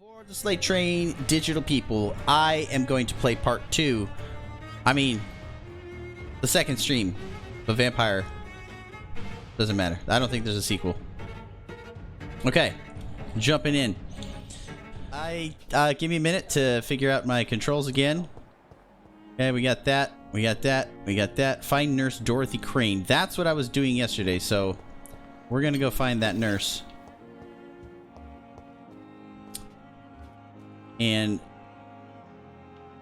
For the Slate Train digital people, I am going to play part 2. I mean, the second stream of Vampire. Doesn't matter. I don't think there's a sequel. Okay, jumping in. Give me a minute to figure out my controls again. Okay, we got that. We got that. We got that. Find Nurse Dorothy Crane. That's what I was doing yesterday, so we're gonna go find that nurse. And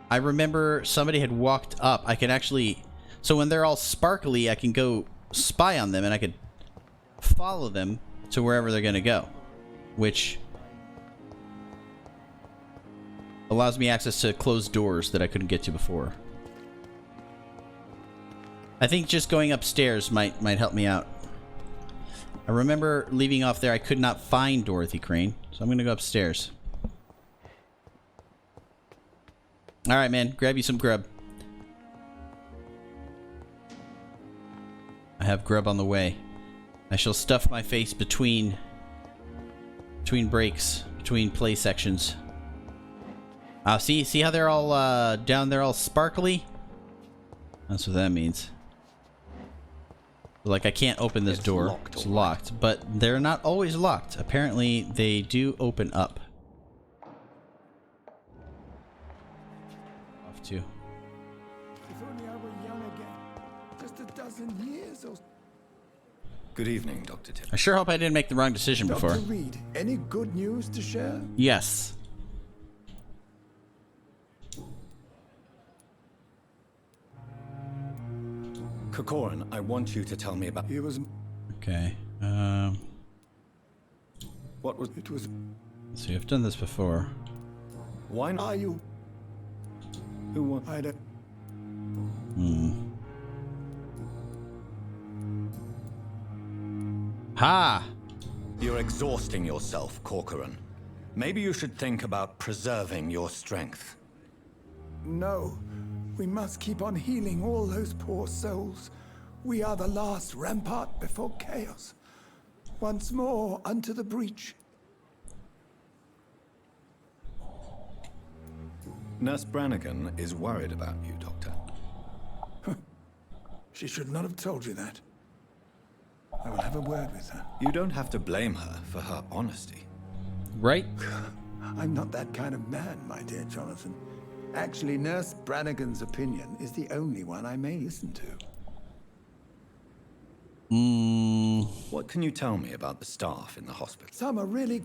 I remember somebody had walked up. I can actually... So when they're all sparkly, I can go spy on them, and I could follow them to wherever they're going to go. Which allows me access to closed doors that I couldn't get to before. I think just going upstairs might help me out. I remember leaving off there, I could not find Dorothy Crane, so I'm going to go upstairs. Alright, man. Grab you some grub. I have grub on the way. I shall stuff my face between breaks, between play sections. See how they're all down there all sparkly? That's what that means. Like, I can't open this door. It's locked, but they're not always locked. Apparently, they do open up. Too. If only I were young again. Just a dozen years or... Good evening, Dr. Tim. I sure hope I didn't make the wrong decision before. Dr. Reed, any good news to share? Yes. Cocorin, I want you to tell me about... He was... Okay. What was... It was... See, I've done this before. Why not? Are you... Who was... I don't... Ha! You're exhausting yourself, Corcoran. Maybe you should think about preserving your strength. No. We must keep on healing all those poor souls. We are the last rampart before chaos. Once more, unto the breach. Nurse Brannigan is worried about you, Doctor. She should not have told you that. I will have a word with her. You don't have to blame her for her honesty. Right? I'm not that kind of man, my dear Jonathan. Actually, Nurse Brannigan's opinion is the only one I may listen to. What can you tell me about the staff in the hospital? Some are really...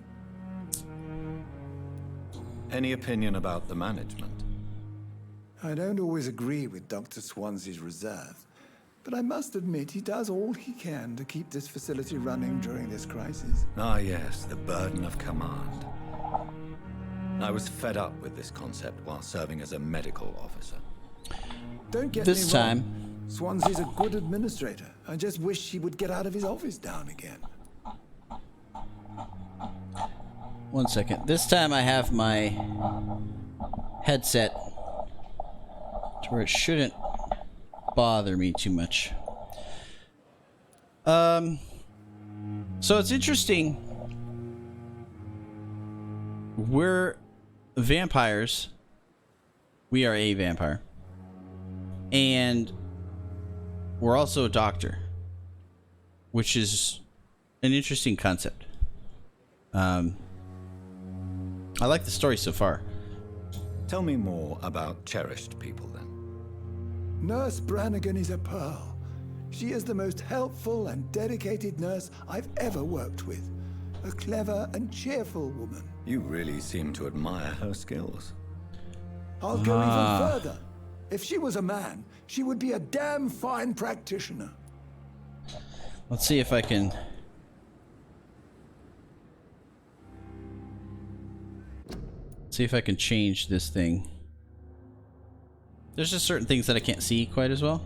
Any opinion about the management? I don't always agree with Dr. Swansea's reserve, but I must admit he does all he can to keep this facility running during this crisis. Ah, yes, the burden of command. I was fed up with this concept while serving as a medical officer. Don't get This me wrong. time. Swansea's a good administrator. I just wish he would get out of his office now and again. One second. This time I have my headset to where it shouldn't bother me too much. So it's interesting. We're vampires. We are a vampire. And we're also a doctor, which is an interesting concept. I like the story so far. Tell me more about cherished people, then. Nurse Brannigan is a pearl. She is the most helpful and dedicated nurse I've ever worked with. A clever and cheerful woman. You really seem to admire her skills. I'll go even further. If she was a man, she would be a damn fine practitioner. Let's see if I can... See if I can change this thing. There's just certain things that I can't see quite as well.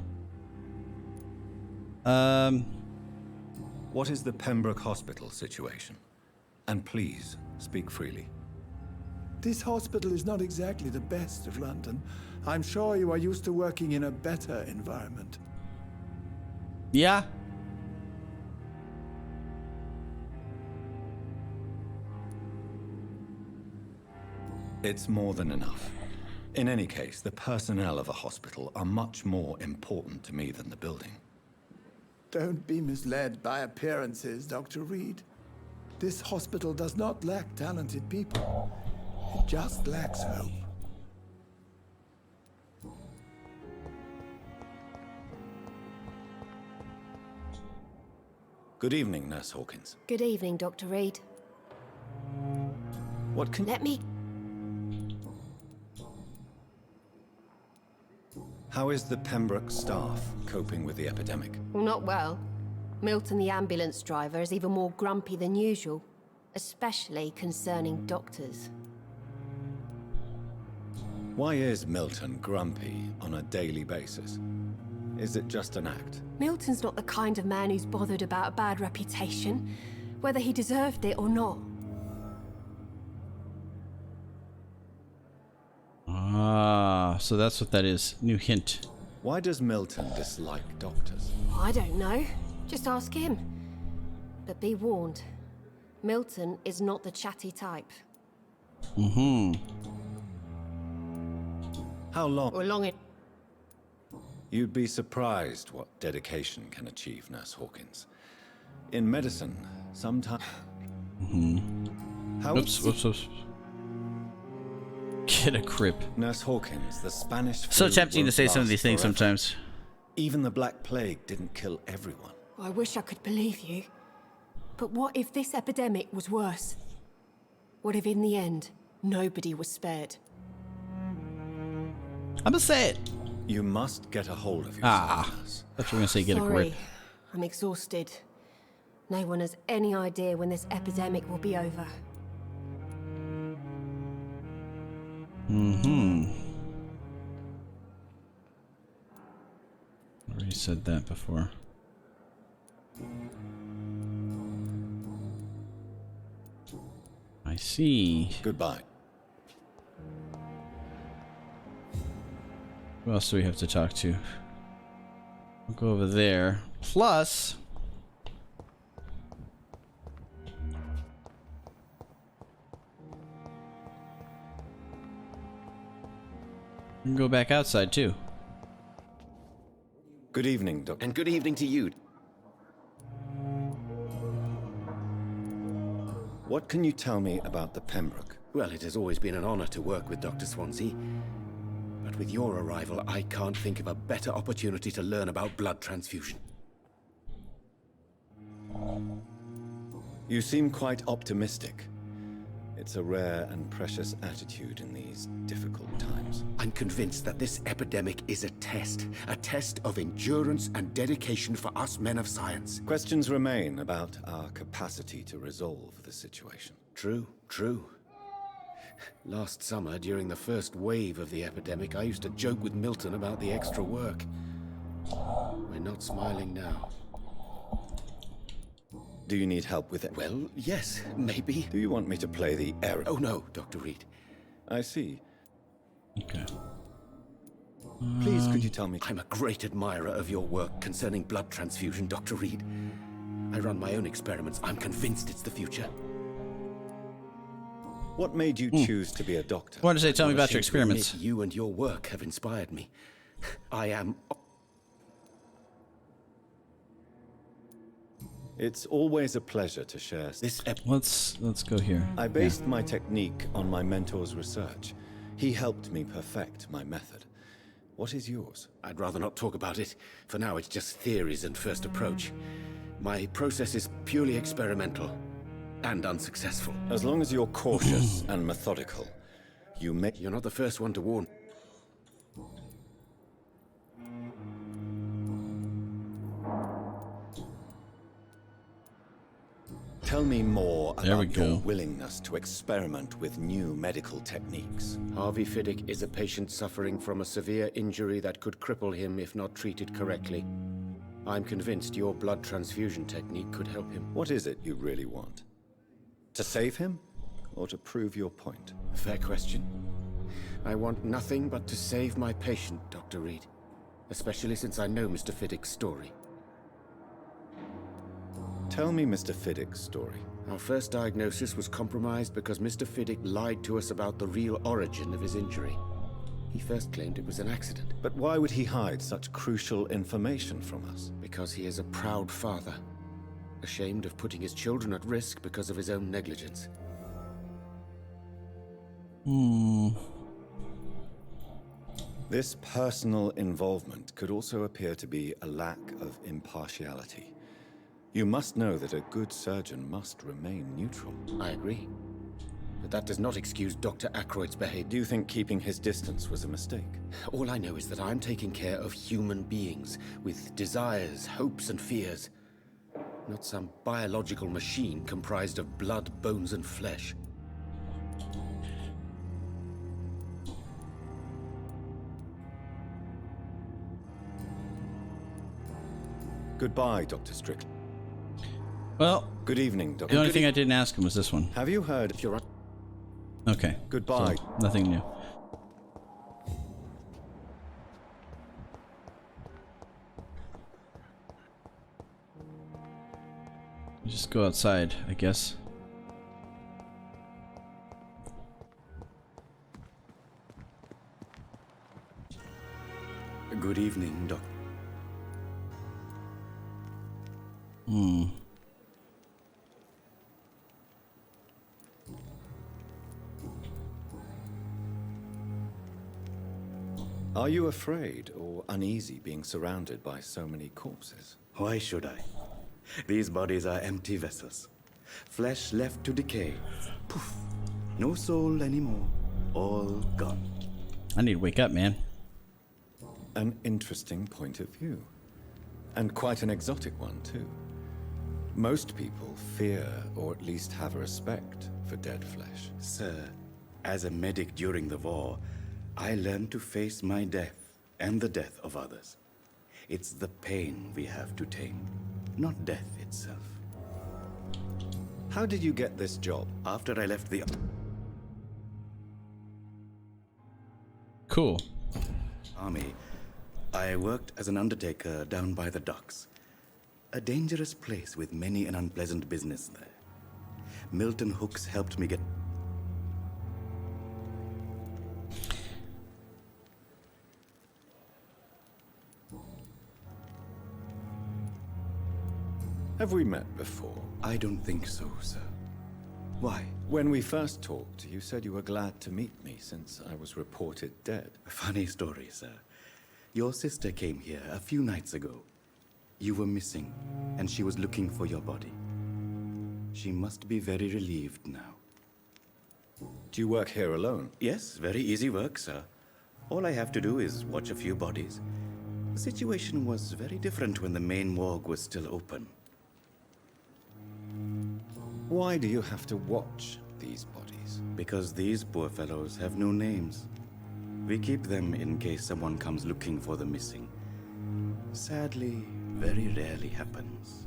What is the Pembroke Hospital situation? And please, speak freely. This hospital is not exactly the best of London. I'm sure you are used to working in a better environment. Yeah. It's more than enough. In any case, the personnel of a hospital are much more important to me than the building. Don't be misled by appearances, Dr. Reed. This hospital does not lack talented people. It just lacks hope. Good evening, Nurse Hawkins. Good evening, Dr. Reed. What can... Let me... How is the Pembroke staff coping with the epidemic? Well, not well. Milton, the ambulance driver, is even more grumpy than usual, especially concerning doctors. Why is Milton grumpy on a daily basis? Is it just an act? Milton's not the kind of man who's bothered about a bad reputation, whether he deserved it or not. Ah, so that's what that is. New hint. Why does Milton dislike doctors? I don't know. Just ask him. But be warned, Milton is not the chatty type. How long? Or long it. You'd be surprised what dedication can achieve, Nurse Hawkins. In medicine, sometimes... How Whoops. Get a grip. Nurse Hawkins, the Spanish So flu tempting to won't say some of last these things forever. sometimes. Even the Black Plague didn't kill everyone. I wish I could believe you. But what if this epidemic was worse? What if in the end, nobody was spared? I'm gonna say it. You must get a hold of yourself, nurse. That's what we're gonna say. Get a grip. Sorry, I'm exhausted. No one has any idea when this epidemic will be over. Already said that before. I see. Goodbye. Who else do we have to talk to? We'll go over there. Plus, we can go back outside too. Good evening, Doctor. And good evening to you. What can you tell me about the Pembroke? Well, it has always been an honor to work with Dr. Swansea. But with your arrival, I can't think of a better opportunity to learn about blood transfusion. You seem quite optimistic. It's a rare and precious attitude in these difficult times. I'm convinced that this epidemic is a test of endurance and dedication for us men of science. Questions remain about our capacity to resolve the situation. True. Last summer, during the first wave of the epidemic, I used to joke with Milton about the extra work. We're not smiling now. Do you need help with it? Well, yes, maybe. Do you want me to play the error? Oh no, Dr. Reed. I see. Okay. Please, could you tell me? I'm a great admirer of your work concerning blood transfusion, Dr. Reed. I run my own experiments. I'm convinced it's the future. What made you choose to be a doctor? What did they tell me I'm about your ashamed to admit experiments? You and your work have inspired me. I am... It's always a pleasure to share. Let's go here. I based my technique on my mentor's research. He helped me perfect my method. What is yours? I'd rather not talk about it. For now, it's just theories and first approach. My process is purely experimental and unsuccessful. As long as you're cautious and methodical, you may... You're not the first one to warn. Tell me more There we about your go. willingness to experiment with new medical techniques. Harvey Fiddick is a patient suffering from a severe injury that could cripple him if not treated correctly. I'm convinced your blood transfusion technique could help him. What is it you really want? To save him, or to prove your point? Fair question. I want nothing but to save my patient, Dr. Reed. Especially since I know Mr. Fiddick's story. Tell me Mr. Fiddick's story. Our first diagnosis was compromised because Mr. Fiddick lied to us about the real origin of his injury. He first claimed it was an accident. But why would he hide such crucial information from us? Because he is a proud father, ashamed of putting his children at risk because of his own negligence. This personal involvement could also appear to be a lack of impartiality. You must know that a good surgeon must remain neutral. I agree. But that does not excuse Dr. Ackroyd's behavior. Do you think keeping his distance was a mistake? All I know is that I'm taking care of human beings with desires, hopes, and fears. Not some biological machine comprised of blood, bones, and flesh. Goodbye, Dr. Strickland. Well, Good evening, Dr. the only thing I didn't ask him was this one. Have you heard? If you're Okay. Goodbye. So, nothing new. Just go outside, I guess. Good evening, Doc. Are you afraid or uneasy being surrounded by so many corpses? Why should I? These bodies are empty vessels. Flesh left to decay. Poof. No soul anymore. All gone. I need to wake up, man. An interesting point of view. And quite an exotic one, too. Most people fear, or at least have a respect, for dead flesh. Sir, as a medic during the war, I learned to face my death and the death of others. It's the pain we have to tame, not death itself. How did you get this job? After I left the Cool. army, I worked as an undertaker down by the docks. A dangerous place with many an unpleasant business there. Milton Hooks helped me get... Have we met before? I don't think so, sir. Why? When we first talked, you said you were glad to meet me since I was reported dead. Funny story, sir. Your sister came here a few nights ago. You were missing, and she was looking for your body. She must be very relieved now. Do you work here alone? Yes, very easy work, sir. All I have to do is watch a few bodies. The situation was very different when the main morgue was still open. Why do you have to watch these bodies? Because these poor fellows have no names. We keep them in case someone comes looking for the missing. Sadly, very rarely happens.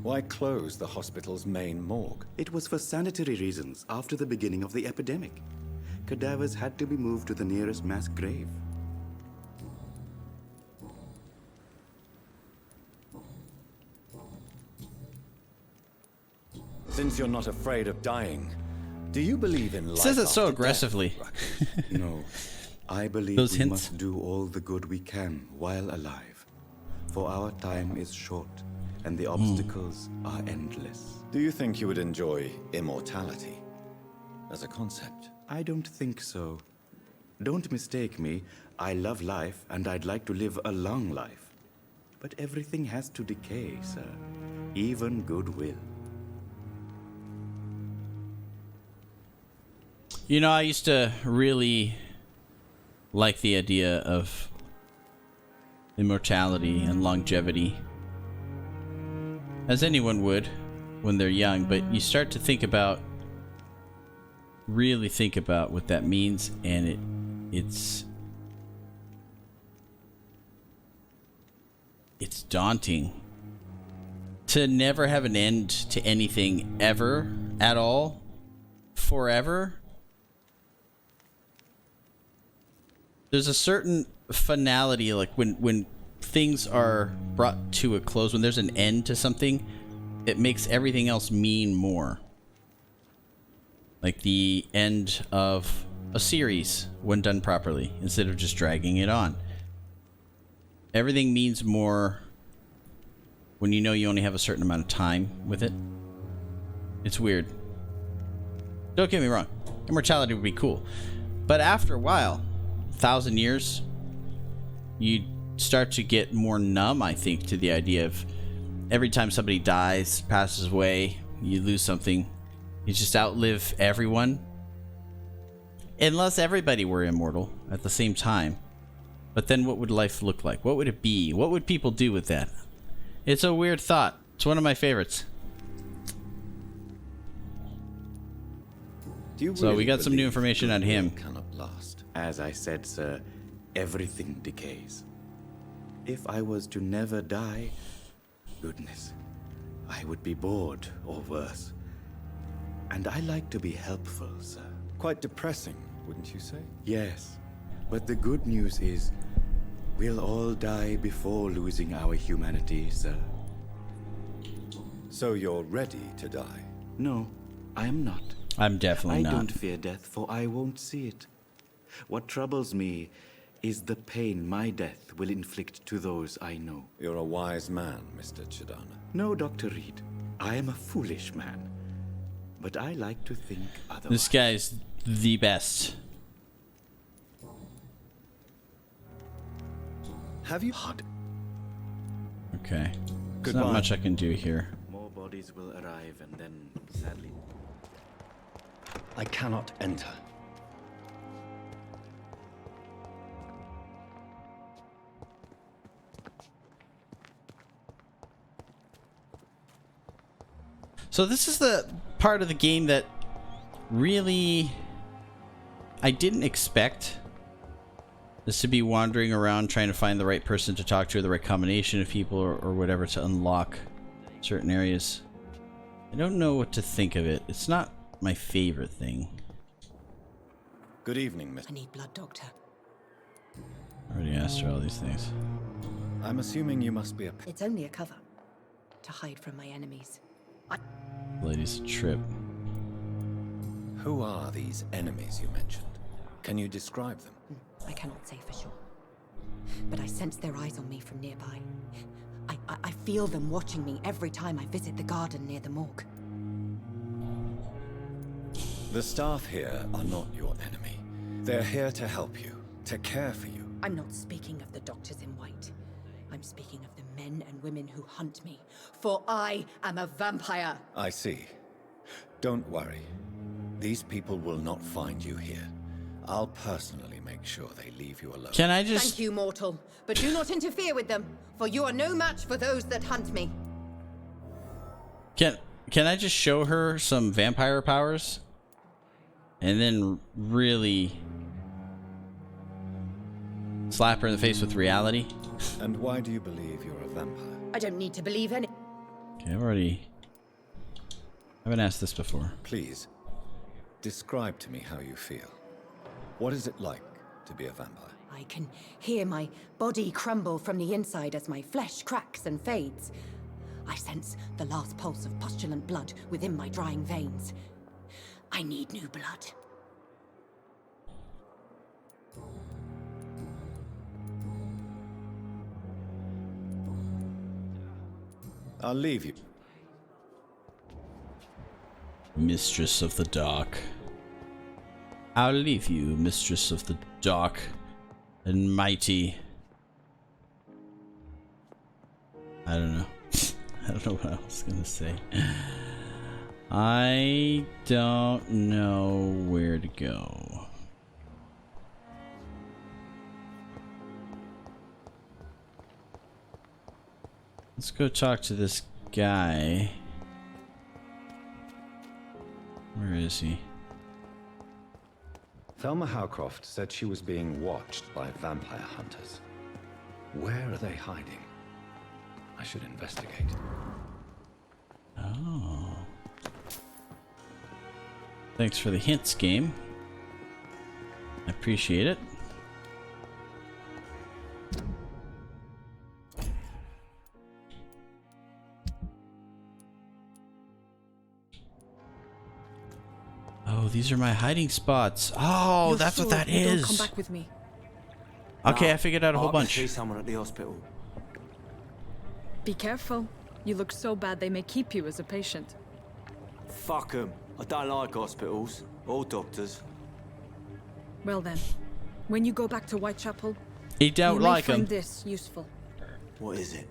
Why close the hospital's main morgue? It was for sanitary reasons after the beginning of the epidemic. Cadavers had to be moved to the nearest mass grave. Since you're not afraid of dying, do you believe in life? Says it so after death, aggressively. Ruckus? No, I believe Those we hints. must do all the good we can while alive. For our time is short, and the obstacles are endless. Do you think you would enjoy immortality as a concept? I don't think so. Don't mistake me. I love life, and I'd like to live a long life. But everything has to decay, sir. Even goodwill. You know, I used to really like the idea of immortality and longevity, as anyone would when they're young, but you start to think about, really think about what that means, and it's daunting to never have an end to anything ever at all, forever. There's a certain finality, like when things are brought to a close, when there's an end to something, it makes everything else mean more. Like the end of a series when done properly, instead of just dragging it on. Everything means more when you know you only have a certain amount of time with it. It's weird. Don't get me wrong. Immortality would be cool. But after a while, 1,000 years, you start to get more numb, I think, to the idea of every time somebody dies, passes away, you lose something. You just outlive everyone. Unless everybody were immortal at the same time. But then what would life look like? What would it be? What would people do with that? It's a weird thought. It's one of my favorites. So we got some new information on him. Cannot last. As I said, sir, everything decays. If I was to never die, goodness, I would be bored or worse. And I like to be helpful, sir. Quite depressing, wouldn't you say? Yes, but the good news is we'll all die before losing our humanity, sir. So you're ready to die? No, I am not. I'm definitely not. I don't fear death, for I won't see it. What troubles me is the pain my death will inflict to those I know. You're a wise man, Mr. Chidana. No, Dr. Reed. I am a foolish man. But I like to think otherwise. This guy's the best. Have you? Okay. There's Goodbye. not much I can do here. More bodies will arrive, and then, sadly... I cannot enter. So this is the part of the game that really I didn't expect. This to be wandering around trying to find the right person to talk to, or the right combination of people, or whatever, to unlock certain areas. I don't know what to think of it. It's not my favorite thing. Good evening, Miss. I need blood, Doctor. I already asked her all these things. I'm assuming you must be a... It's only a cover to hide from my enemies. Lady's a trip. Who are these enemies you mentioned? Can you describe them? I cannot say for sure, but I sense their eyes on me from nearby. I feel them watching me every time I visit the garden near the morgue. The staff here are not your enemy. They're here to help you, to care for you. I'm not speaking of the doctors in white. I'm speaking of the men and women who hunt me, for I am a vampire. I see. Don't worry. These people will not find you here. I'll personally make sure they leave you alone. Can I just... Thank you, mortal, but do not interfere with them, for you are no match for those that hunt me. Can I just show her some vampire powers? And then really slap her in the face with reality? And why do you believe you're a vampire? I don't need to believe any... Okay, I haven't asked this before. Please, describe to me how you feel. What is it like to be a vampire? I can hear my body crumble from the inside as my flesh cracks and fades. I sense the last pulse of pustulant blood within my drying veins. I need new blood. I'll leave you. Mistress of the Dark. I'll leave you, Mistress of the Dark and Mighty. I don't know. I don't know what I was gonna say. I don't know where to go. Let's go talk to this guy. Where is he? Thelma Howcroft said she was being watched by vampire hunters. Where are they hiding? I should investigate. Oh. Thanks for the hints, game. I appreciate it. Oh, these are my hiding spots. Oh, You're that's what sure that you don't is. come back with me. Okay, I figured out a whole I bunch. see someone at the hospital. Be careful. You look so bad they may keep you as a patient. Fuck 'em. I don't like hospitals or doctors. Well then, when you go back to Whitechapel, He don't you may like find him. this useful. What is it?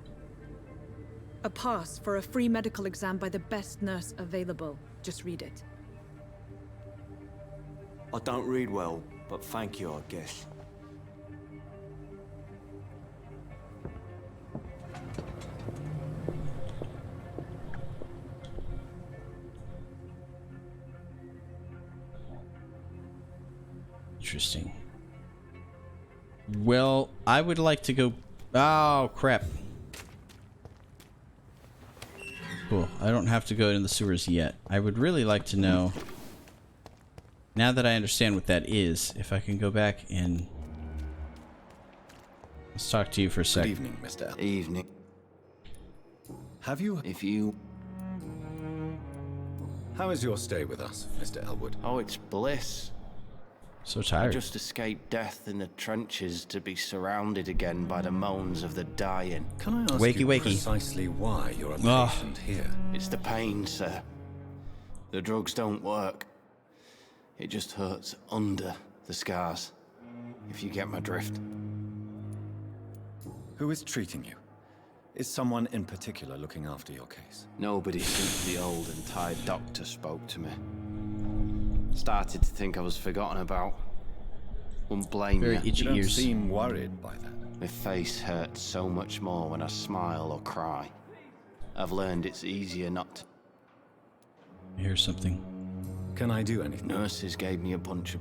A pass for a free medical exam by the best nurse available. Just read it. I don't read well, but thank you, I guess. Interesting. Well, I would like to go... Oh, crap. Cool. I don't have to go in the sewers yet. I would really like to know, now that I understand what that is, if I can go back and... Let's talk to you for a Good sec. evening, Mr. Elwood. Evening. Have you... If you... How is your stay with us, Mr. Elwood? Oh, it's bliss. So I tired. just escaped death in the trenches to be surrounded again by the moans of the dying. Can I ask Wakey, you wakey. precisely why you're a Ah. patient here? It's the pain, sir. The drugs don't work. It just hurts under the scars, if you get my drift. Who is treating you? Is someone in particular looking after your case? Nobody since the old and tired doctor spoke to me. Started to think I was forgotten about. Wouldn't blame Very you. itchy You don't ears. seem worried by that. My face hurts so much more when I smile or cry. I've learned it's easier not to. Here's something. Can I do anything? Nurses gave me a bunch of...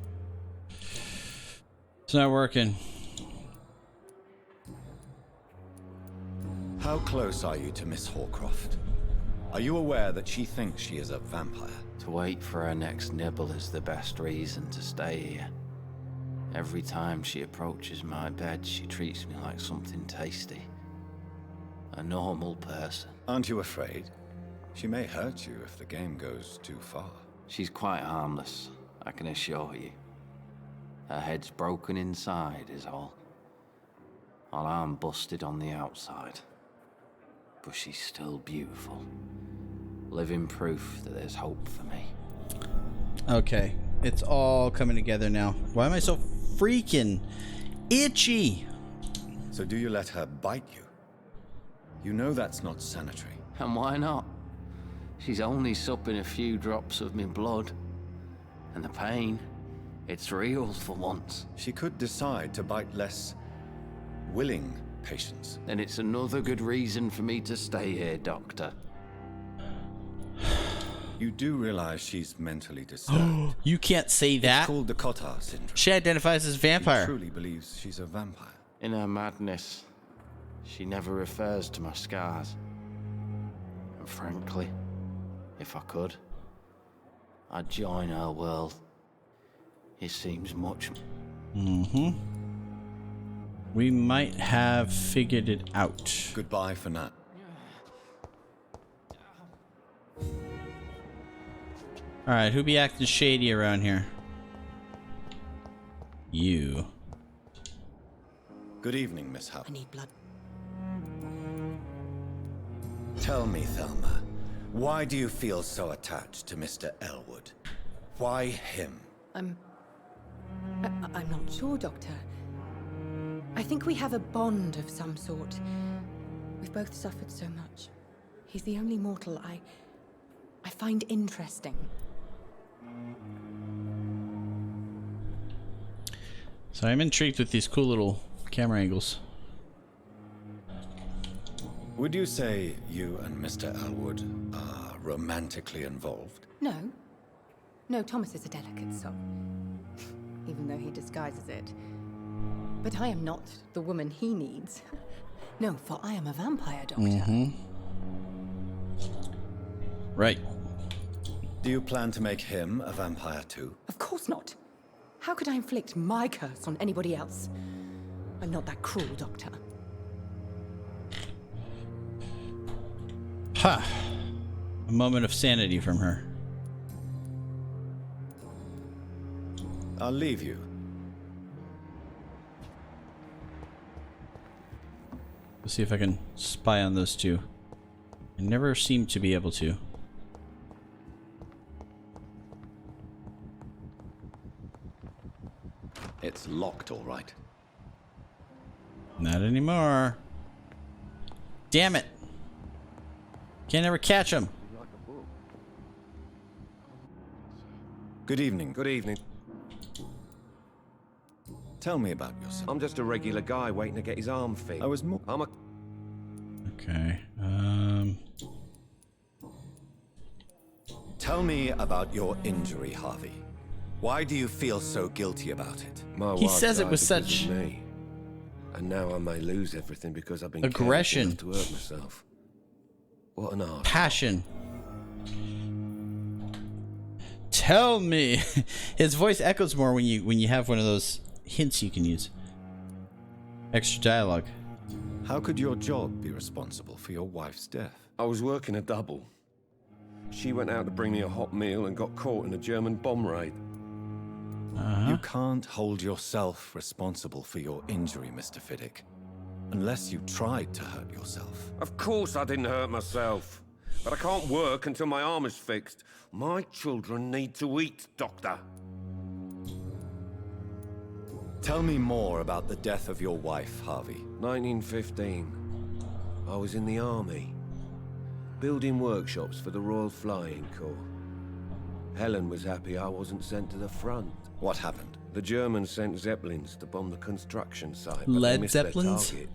It's not working. How close are you to Miss Horcroft? Are you aware that she thinks she is a vampire? To wait for her next nibble is the best reason to stay here. Every time she approaches my bed, she treats me like something tasty. A normal person. Aren't you afraid? She may hurt you if the game goes too far. She's quite harmless, I can assure you. Her head's broken inside is all. While I'm busted on the outside. But she's still beautiful. Living proof that there's hope for me. Okay. It's all coming together now. Why am I so freaking itchy? So do you let her bite you? You know that's not sanitary. And why not? She's only supping a few drops of me blood. And the pain, it's real for once. She could decide to bite less willing patients. Then it's another good reason for me to stay here, Doctor. You do realize she's mentally disturbed. You can't say It's that. called the Cotard syndrome. She identifies as She vampire. truly believes she's a vampire. In her madness, she never refers to my scars. And frankly, if I could, I'd join her world. It seems much... We might have figured it out. Goodbye for now. Alright, who be acting shady around here? You. Good evening, Miss Howard. I need blood. Tell me, Thelma, why do you feel so attached to Mr. Elwood? Why him? I'm not sure, Doctor. I think we have a bond of some sort. We've both suffered so much. He's the only mortal I find interesting. So I'm intrigued with these cool little camera angles. Would you say you and Mr. Elwood are romantically involved? No. No, Thomas is a delicate soul. Even though he disguises it. But I am not the woman he needs. No, for I am a vampire, Doctor. Right. Do you plan to make him a vampire too? Of course not. How could I inflict my curse on anybody else? I'm not that cruel, Doctor. Ha! A moment of sanity from her. I'll leave you. Let's see if I can spy on those two. I never seem to be able to. It's locked, all right. Not anymore. Damn it. Can't ever catch them. Good evening. Good evening. Tell me about yourself. I'm just a regular guy waiting to get his arm fixed. I was more... I'm a... Okay. Tell me about your injury, Harvey. Why do you feel so guilty about it? My He wife says it died with because such of me. And now I may lose everything because I've been aggression careless enough to hurt myself. What an art. passion. Tell me. His voice echoes more when you have one of those hints you can use. Extra dialogue. How could your job be responsible for your wife's death? I was working a double. She went out to bring me a hot meal and got caught in a German bomb raid. You can't hold yourself responsible for your injury, Mr. Fiddick. Unless you tried to hurt yourself. Of course I didn't hurt myself. But I can't work until my arm is fixed. My children need to eat, Doctor. Tell me more about the death of your wife, Harvey. 1915. I was in the army. Building workshops for the Royal Flying Corps. Helen was happy I wasn't sent to the front. What happened? The Germans sent Zeppelins to bomb the construction site, but they Lead missed their Zeppelins? target.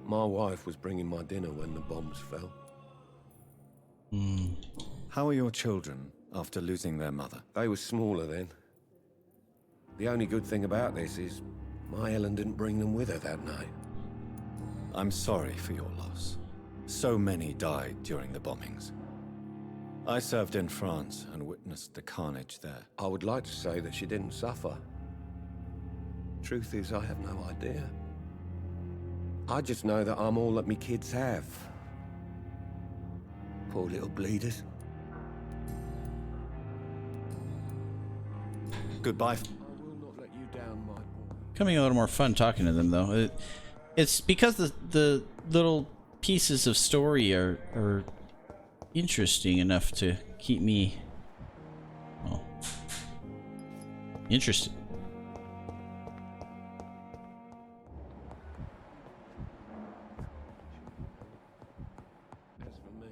My wife was bringing my dinner when the bombs fell. How are your children after losing their mother? They were smaller then. The only good thing about this is my Helen didn't bring them with her that night. I'm sorry for your loss. So many died during the bombings. I served in France and witnessed the carnage there. I would like to say that she didn't suffer. Truth is, I have no idea. I just know that I'm all that me kids have. Poor little bleeders. Goodbye. I will not let you down, my boy. Becoming a little more fun talking to them though. It's because the little pieces of story are interesting enough to keep me, well, interested. As for me,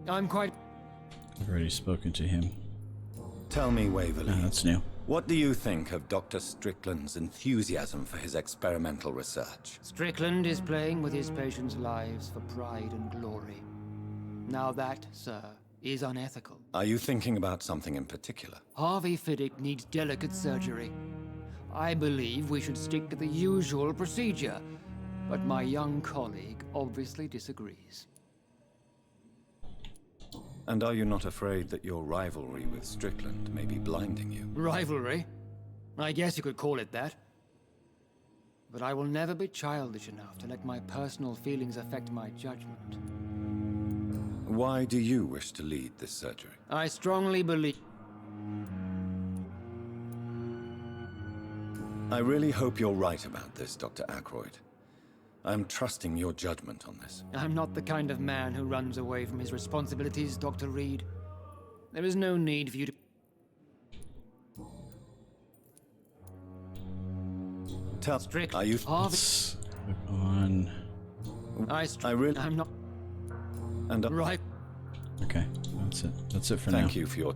I'm quite... I've already spoken to him. Tell me, Waverly, Oh, that's new. what do you think of Dr. Strickland's enthusiasm for his experimental research? Strickland is playing with his patients' lives for pride and glory. Now that, sir, is unethical. Are you thinking about something in particular? Harvey Fiddick needs delicate surgery. I believe we should stick to the usual procedure, but my young colleague obviously disagrees. And are you not afraid that your rivalry with Strickland may be blinding you? Rivalry? I guess you could call it that. But I will never be childish enough to let my personal feelings affect my judgment. Why do you wish to lead this surgery? I strongly believe... I really hope you're right about this, Dr. Aykroyd. I'm trusting your judgment on this. I'm not the kind of man who runs away from his responsibilities, Dr. Reed. There is no need for you to... Tell... Strict. Are you... Harvey... On. I'm not... And Right. Okay, that's it. That's it for now. Thank you for your...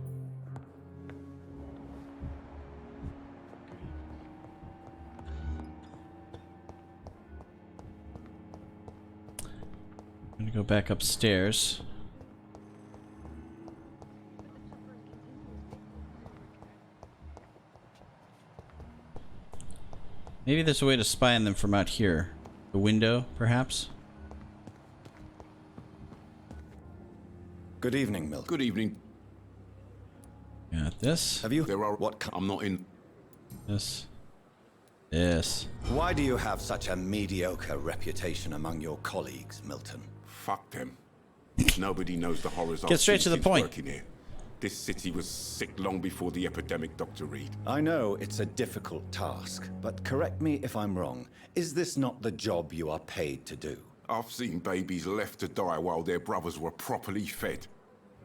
I'm gonna go back upstairs. Maybe there's a way to spy on them from out here. The window, perhaps? Good evening, Milk. Good evening. Got this. Have you... There are... What... I'm not in... This. This. Why do you have such a mediocre reputation among your colleagues, Milton? Fuck them. Nobody knows the horrors Get straight to the point. Working here. This city was sick long before the epidemic, Dr. Reed. I know it's a difficult task, but correct me if I'm wrong. Is this not the job you are paid to do? I've seen babies left to die while their brothers were properly fed.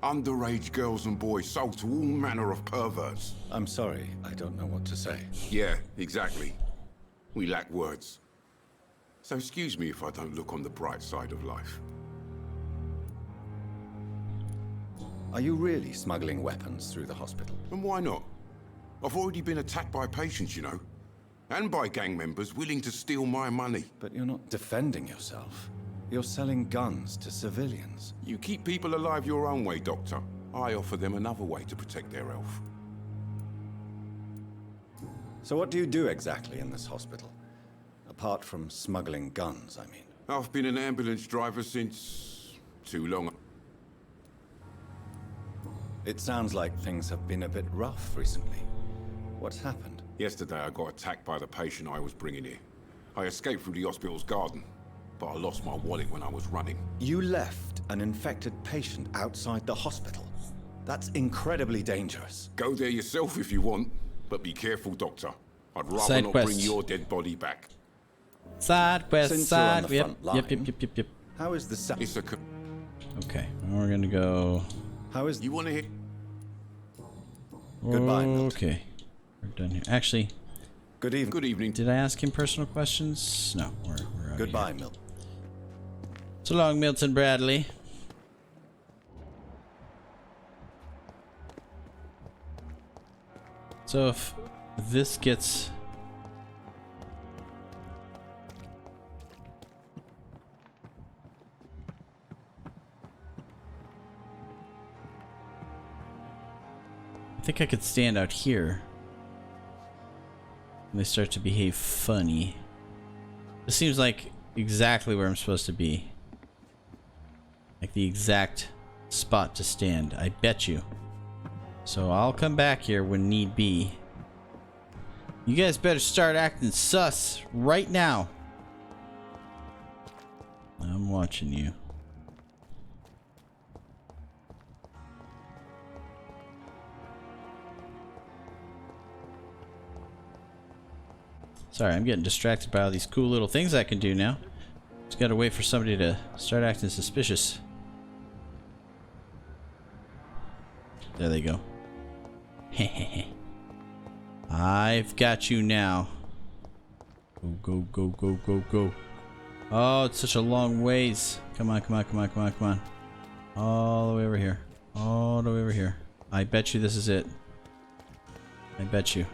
Underage girls and boys sold to all manner of perverts. I'm sorry, I don't know what to say. Yeah, exactly. We lack words. So excuse me if I don't look on the bright side of life. Are you really smuggling weapons through the hospital? And why not? I've already been attacked by patients, you know. And by gang members willing to steal my money. But you're not defending yourself. You're selling guns to civilians. You keep people alive your own way, Doctor. I offer them another way to protect their health. So what do you do exactly in this hospital? Apart from smuggling guns, I mean. I've been an ambulance driver since... too long. It sounds like things have been a bit rough recently. What's happened? Yesterday I got attacked by the patient I was bringing here. I escaped through the hospital's garden, but I lost my wallet when I was running. You left an infected patient outside the hospital? That's incredibly dangerous. Go there yourself if you want, but be careful, Doctor. I'd rather Side not quest. bring your dead body back. Side quest, Since you're on side. the front line, Yep. How is the It's a... Okay, we're gonna go. How is... You want to hit... Goodbye, Milt. Okay, we're done here. Actually, Good evening. Good evening. did I ask him personal questions? No, we're out of Goodbye, here. Milt. So long, Milton Bradley. So if this gets... I think I could stand out here. And they start to behave funny. This seems like exactly where I'm supposed to be. Like the exact spot to stand, I bet you. So I'll come back here when need be. You guys better start acting sus right now. I'm watching you. Sorry, I'm getting distracted by all these cool little things I can do now. Just gotta wait for somebody to start acting suspicious. There they go. I've got you now. Go, go, go, go, go, go. Oh, it's such a long ways. Come on, come on, come on, come on, come on. All the way over here. All the way over here. I bet you this is it. I bet you.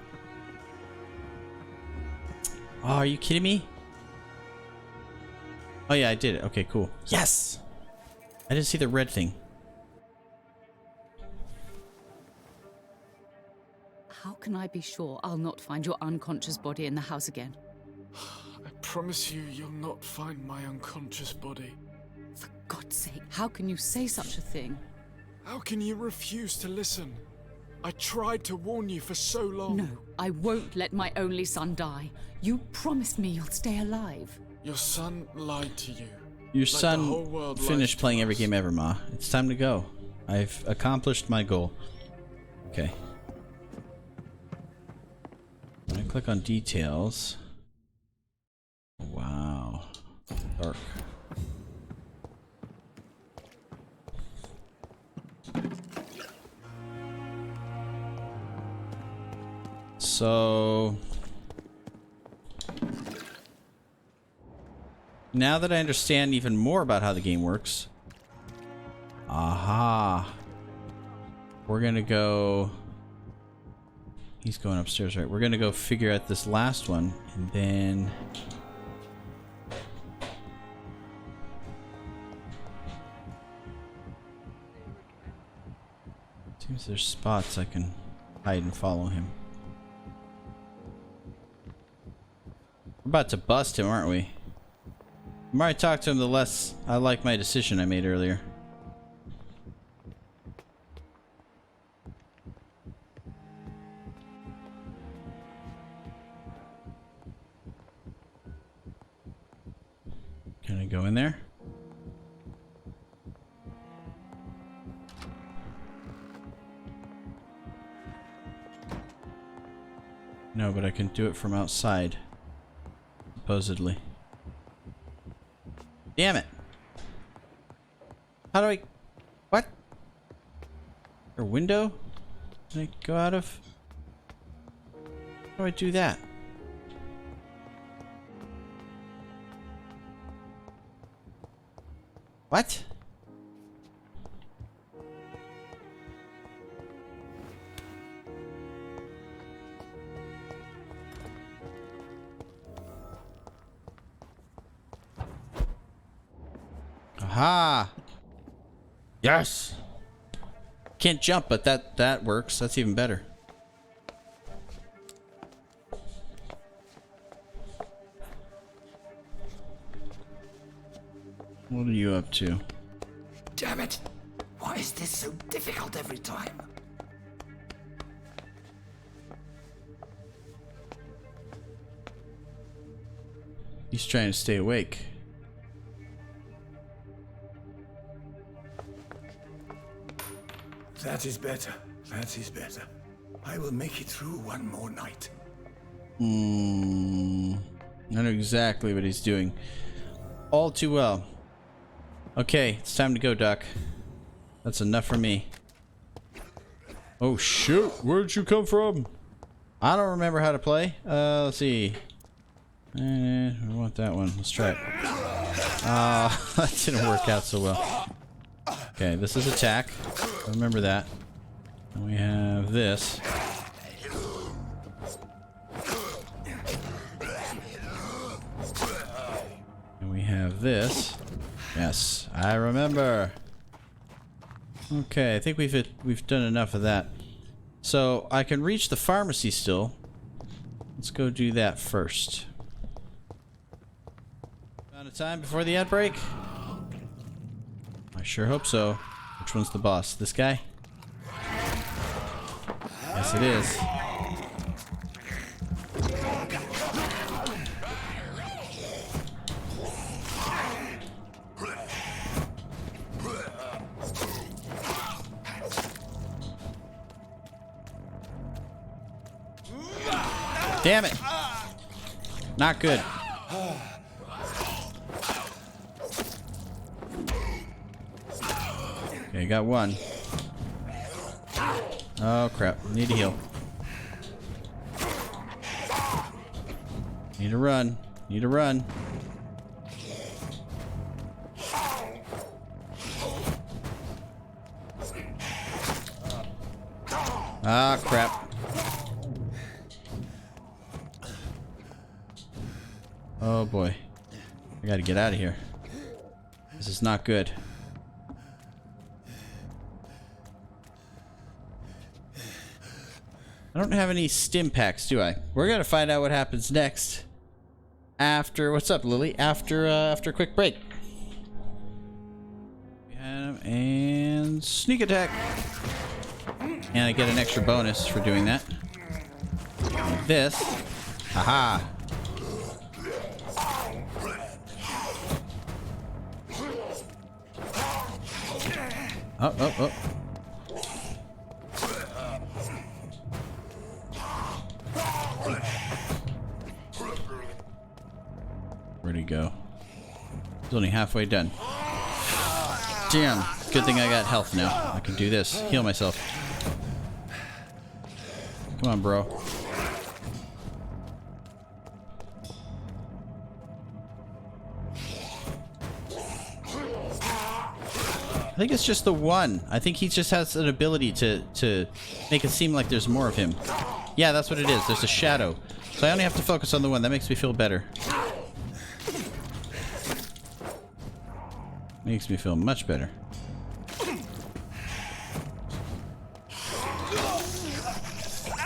Oh, are you kidding me? Oh yeah, I did it. Okay, cool. Yes! I didn't see the red thing. How can I be sure I'll not find your unconscious body in the house again? I promise you, you'll not find my unconscious body. For God's sake, how can you say such a thing? How can you refuse to listen? I tried to warn you for so long. No, I won't let my only son die. You promised me you'll stay alive. Your son lied to you. Your Like the son whole world finished lies to playing every us. game ever, Ma. It's time to go. I've accomplished my goal. Okay. When I click on details. Wow. Dark. So now that I understand even more about how the game works, aha, we're gonna go. He's going upstairs, right? We're gonna go figure out this last one, and then seems there's spots I can hide and follow him. We're about to bust him, aren't we? The more I talk to him, the less I like my decision I made earlier. Can I go in there? No, but I can do it from outside. Supposedly. Damn it. How do I... What? Or window? Can I go out of? How do I do that? What? Aha! Yes! Can't jump, but that works. That's even better. What are you up to? Damn it! Why is this so difficult every time? He's trying to stay awake. That is better. That is better. I will make it through one more night. I know exactly what he's doing. All too well. Okay, it's time to go, Doc. That's enough for me. Oh shoot, where'd you come from? I don't remember how to play. Let's see. I want that one. Let's try it. That didn't work out so well. Okay, this is attack. Remember that. And we have this. And we have this. Yes, I remember. Okay, I think we've done enough of that. So I can reach the pharmacy still. Let's go do that first. Amount of time before the outbreak? I sure hope so. Which one's the boss? This guy? Yes, it is. Damn it! Not good. Okay, got one. Oh crap, need to heal. Need to run. Need to run. Ah, crap. Oh boy. I gotta get out of here. This is not good. I don't have any stim packs, do I? We're gonna find out what happens next. After, what's up, Lily? After a quick break. We have, and sneak attack. And I get an extra bonus for doing that. Like this. Haha. Oh, oh, oh. Where'd he go? He's only halfway done. Damn. Good thing I got health now. I can do this. Heal myself. Come on, bro. I think it's just the one. I think he just has an ability to make it seem like there's more of him. Yeah, that's what it is. There's a shadow. So I only have to focus on the one. That makes me feel better. Makes me feel much better.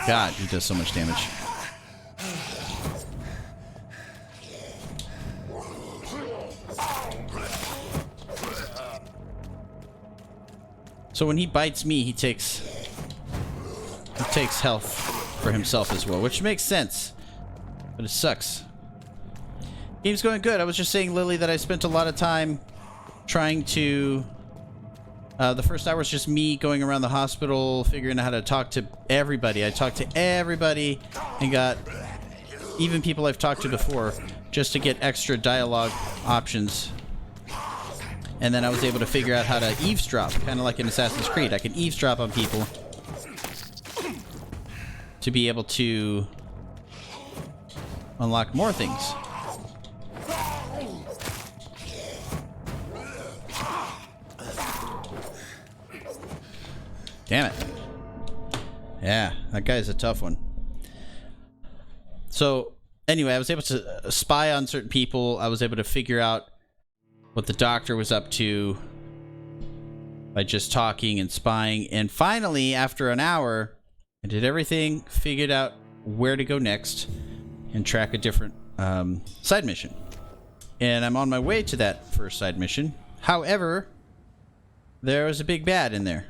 God, he does so much damage. So when he bites me, he takes health for himself as well, which makes sense. But it sucks. Game's going good. I was just saying, Lily, that I spent a lot of time trying to The first hour was just me going around the hospital, figuring out how to talk to everybody. I talked to everybody and got even people I've talked to before just to get extra dialogue options. And then I was able to figure out how to eavesdrop, kind of like in Assassin's Creed. I can eavesdrop on people to be able to unlock more things. Damn it. Yeah, that guy's a tough one. So, anyway, I was able to spy on certain people. I was able to figure out what the doctor was up to by just talking and spying. And finally, after an hour, I did everything, figured out where to go next, and track a different side mission. And I'm on my way to that first side mission. However, there was a big bad in there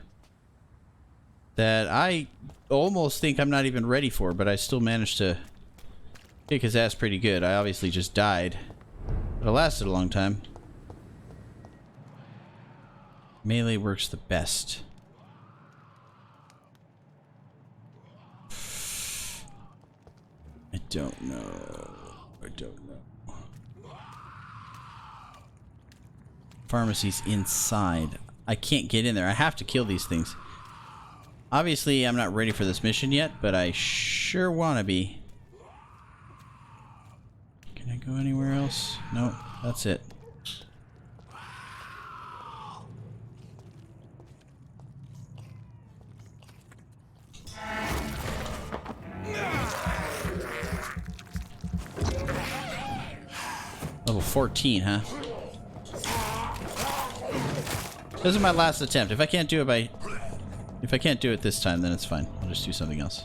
that I almost think I'm not even ready for, but I still managed to kick his ass pretty good. I obviously just died, but it lasted a long time. Melee works the best. I don't know. I don't know. Pharmacy's inside. I can't get in there. I have to kill these things. Obviously, I'm not ready for this mission yet, but I sure want to be. Can I go anywhere else? No, that's it. Level 14, huh? This is my last attempt. If I can't do it this time, then it's fine. I'll just do something else.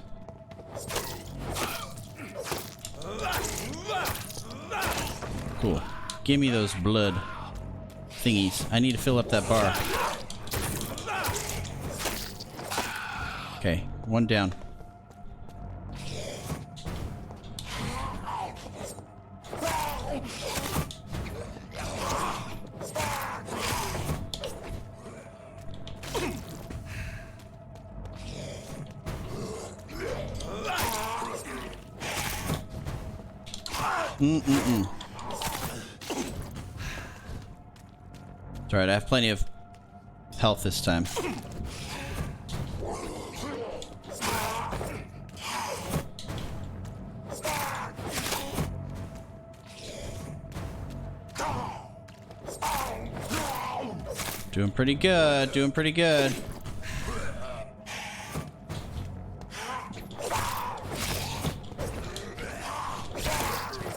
Cool. Give me those blood thingies. I need to fill up that bar. Okay, one down. It's alright, I have plenty of health this time. Doing pretty good, doing pretty good.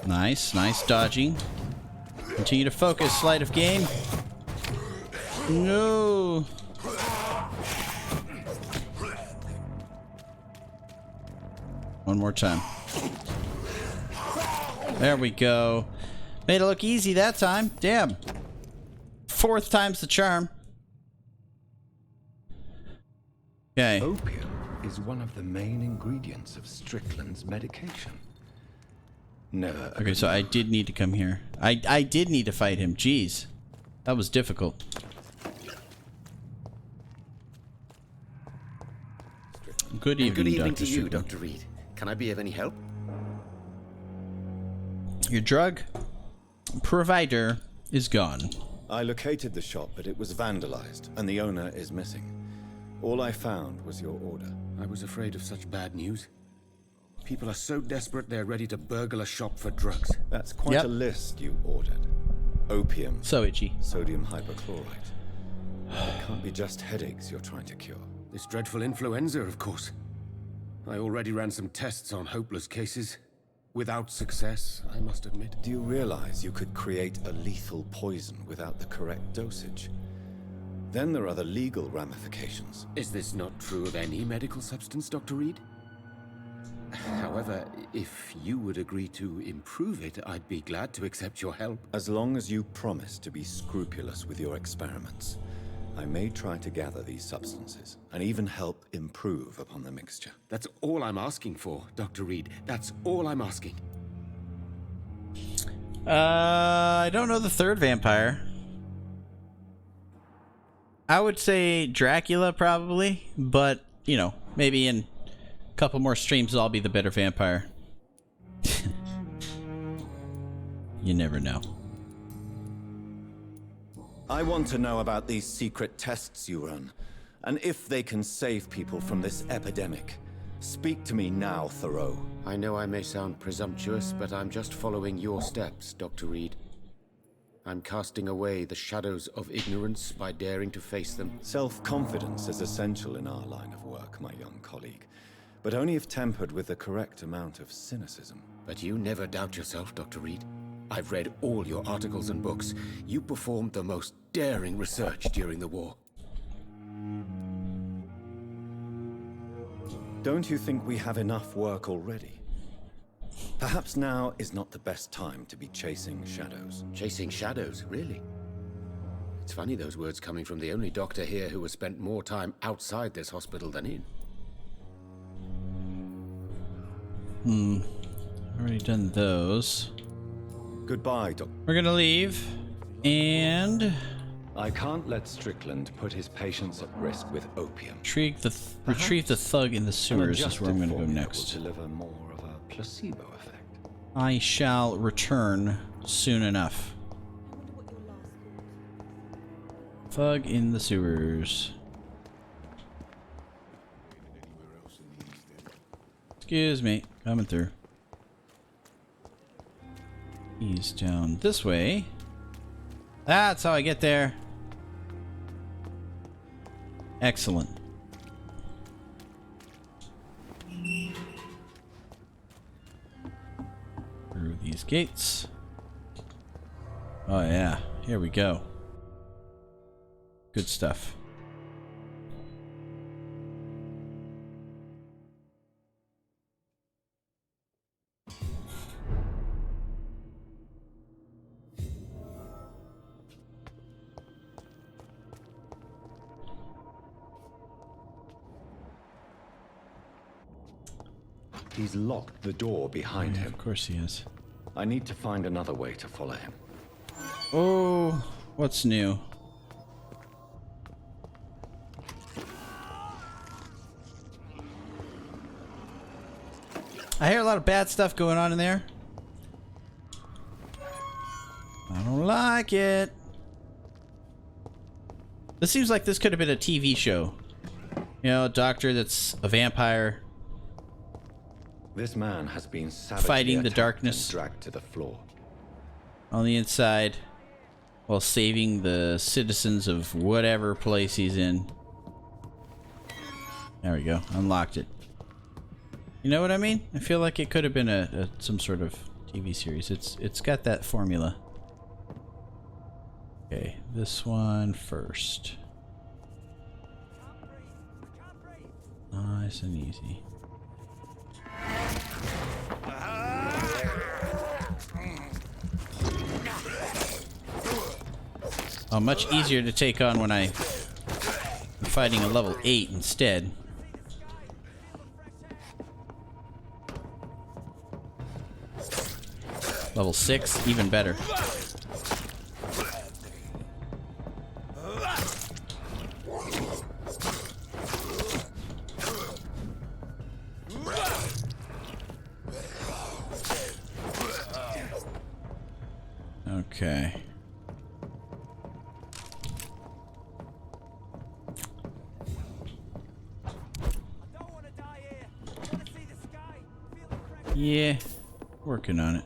Nice, nice dodging. Continue to focus, sleight of game. No. One more time. There we go. Made it look easy that time. Damn. Fourth time's the charm. Okay. Opium is one of the main ingredients of Strickland's medication. Never. Okay, so I did need to come here. I did need to fight him. Jeez. That was difficult. Good evening, Good evening Dr. to you, Strickland. Dr. Reed. Can I be of any help? Your drug provider is gone. I located the shop, but it was vandalized, and the owner is missing. All I found was your order. I was afraid of such bad news. People are so desperate they're ready to burgle a shop for drugs. That's quite a list you ordered. Opium. So itchy. Sodium hypochlorite. It can't be just headaches you're trying to cure. This dreadful influenza, of course. I already ran some tests on hopeless cases. Without success, I must admit. Do you realize you could create a lethal poison without the correct dosage? Then there are the legal ramifications. Is this not true of any medical substance, Dr. Reed? However, if you would agree to improve it, I'd be glad to accept your help. As long as you promise to be scrupulous with your experiments, I may try to gather these substances, and even help improve upon the mixture. That's all I'm asking for, Dr. Reed. That's all I'm asking. I don't know the third vampire. I would say Dracula probably, but you know, maybe in a couple more streams I'll be the better vampire. You never know. I want to know about these secret tests you run, and if they can save people from this epidemic. Speak to me now, Thoreau. I know I may sound presumptuous, but I'm just following your steps, Dr. Reed. I'm casting away the shadows of ignorance by daring to face them. Self-confidence is essential in our line of work, my young colleague, but only if tempered with the correct amount of cynicism. But you never doubt yourself, Dr. Reed. I've read all your articles and books. You performed the most daring research during the war. Don't you think we have enough work already? Perhaps now is not the best time to be chasing shadows. Chasing shadows, really? It's funny those words coming from the only doctor here who has spent more time outside this hospital than in. Already done those. Goodbye, Doc. We're gonna leave, and I can't let Strickland put his patients at risk with opium. retrieve the thug in the sewers is where I'm gonna go next. Will deliver more of a placebo effect. I shall return soon enough. Thug in the sewers. Excuse me, coming through. He's down this way. That's how I get there. Excellent. Through these gates. Oh yeah, here we go. Good stuff. He's locked the door behind him. Of course he is. I need to find another way to follow him. Oh, what's new? I hear a lot of bad stuff going on in there. I don't like it. This seems like this could have been a TV show. You know, a doctor that's a vampire. This man has been savagely Fighting the attacked darkness. and dragged to the floor. On the inside, while saving the citizens of whatever place he's in. There we go. Unlocked it. You know what I mean? I feel like it could have been some sort of TV series. It's got that formula. Okay, this one first. Nice and easy. Oh, much easier to take on when I'm fighting a level 8 instead. Level 6, even better. Okay. Yeah, working on it.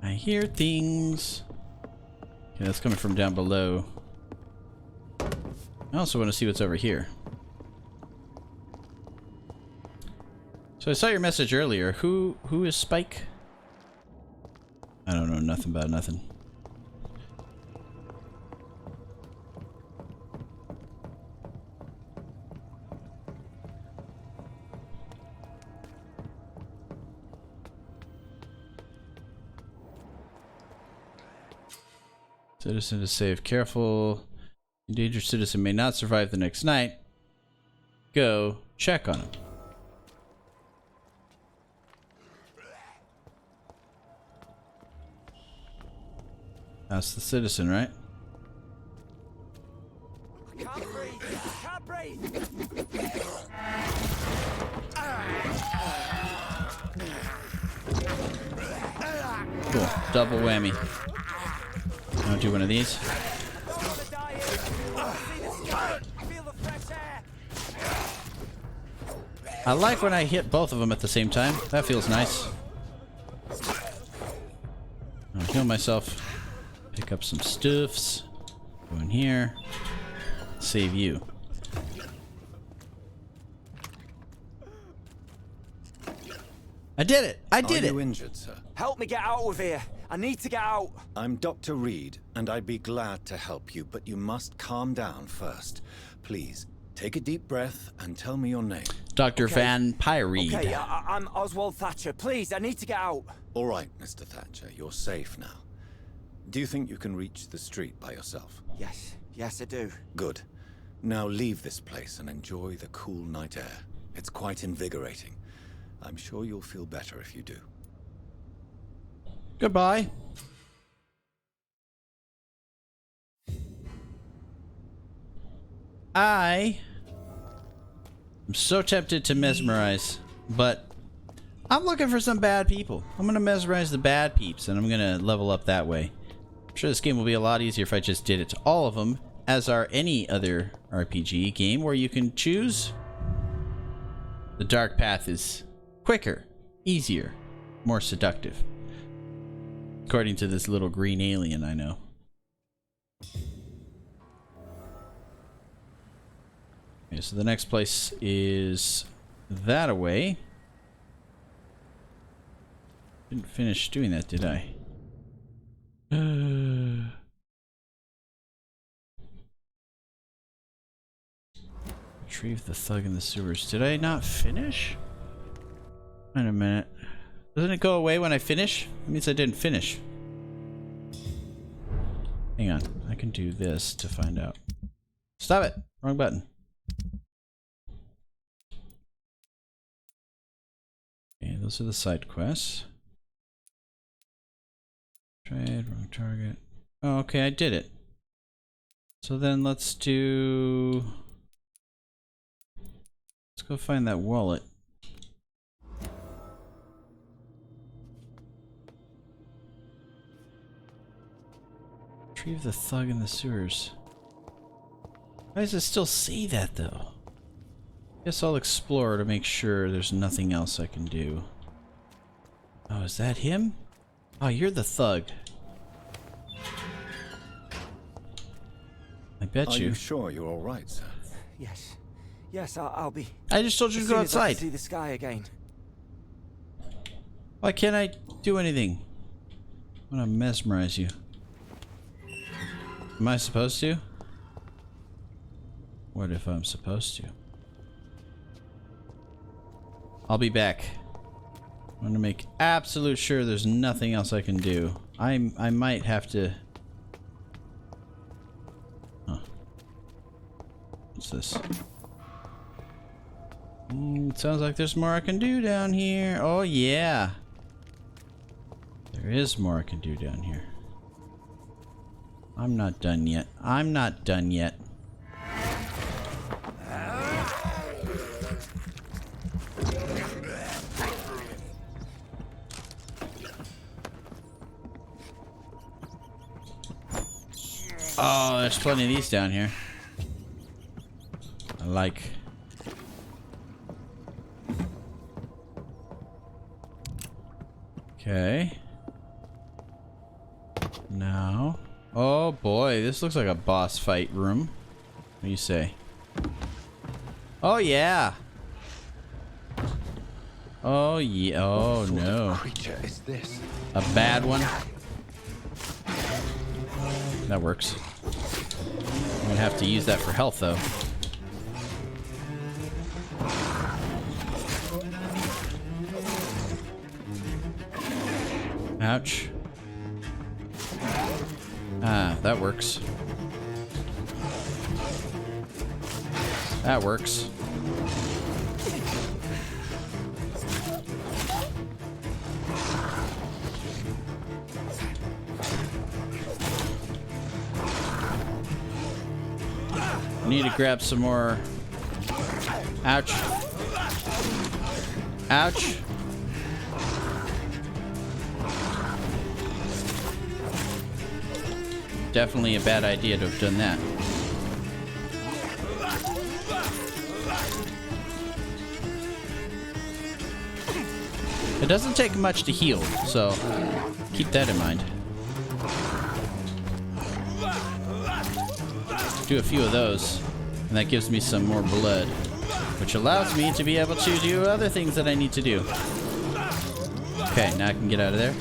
I hear things. Okay, that's coming from down below. I also want to see what's over here. So I saw your message earlier. Who is Spike? I don't know nothing about nothing. Citizen is safe. Careful. Endangered citizen may not survive the next night. Go check on him. That's the citizen, right? Cool. Double whammy. I'll do one of these. I like when I hit both of them at the same time. That feels nice. I'll heal myself. Pick up some stuffs. Go in here. Save you. I did it! I did it! Are you injured, sir? Help me get out of here. I need to get out. I'm Dr. Reed, and I'd be glad to help you, but you must calm down first. Please, take a deep breath and tell me your name. Dr. Van Pyreed. Okay, I'm Oswald Thatcher. Please, I need to get out. All right, Mr. Thatcher, you're safe now. Do you think you can reach the street by yourself? Yes, I do. Good. Now leave this place and enjoy the cool night air. It's quite invigorating. I'm sure you'll feel better if you do. Goodbye. I'm so tempted to mesmerize, but I'm looking for some bad people. I'm gonna mesmerize the bad peeps, and I'm gonna level up that way. I'm sure this game will be a lot easier if I just did it to all of them, as are any other RPG game where you can choose. The dark path is quicker, easier, more seductive. According to this little green alien I know. Okay, so the next place is that away. Didn't finish doing that, did I? Retrieve the thug in the sewers. Did I not finish? Wait a minute. Doesn't it go away when I finish? It means I didn't finish. Hang on. I can do this to find out. Stop it! Wrong button. Okay, those are the side quests. Trade, wrong target. Oh, okay, I did it. So then let's do... Let's go find that wallet. Retrieve the thug in the sewers. Why does it still say that though? Guess I'll explore to make sure there's nothing else I can do. Oh, is that him? Oh, you're the thug. I bet Are you. you sure you're all right, sir? Yes, I'll be. I just told you to go As soon as I outside. can see the sky again. Why can't I do anything? I'm gonna mesmerize you. Am I supposed to? What if I'm supposed to? I'll be back. I'm gonna make absolute sure there's nothing else I can do. I might have to... Huh. What's this? Sounds like there's more I can do down here. Oh yeah. There is more I can do down here. I'm not done yet. I'm not done yet. Oh, there's plenty of these down here. I like. Okay. Now. Oh boy, this looks like a boss fight room. What do you say? Oh yeah. Oh yeah. Oh no. What creature is this? A bad one. That works. I'm gonna have to use that for health though. Ouch. Ah, that works. That works. I need to grab some more. Ouch. Ouch. Definitely a bad idea to have done that. It doesn't take much to heal, so keep that in mind. Do a few of those, and that gives me some more blood, which allows me to be able to do other things that I need to do. Okay, now I can get out of there.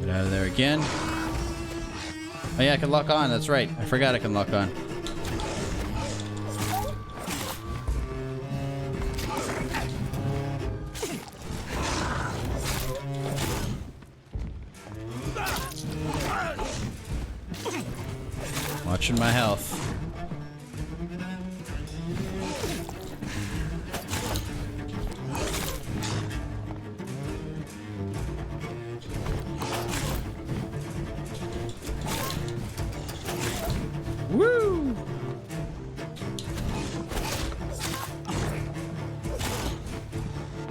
Get out of there again. Oh yeah, I can lock on, that's right. I forgot I can lock on. Watching my health. Woo!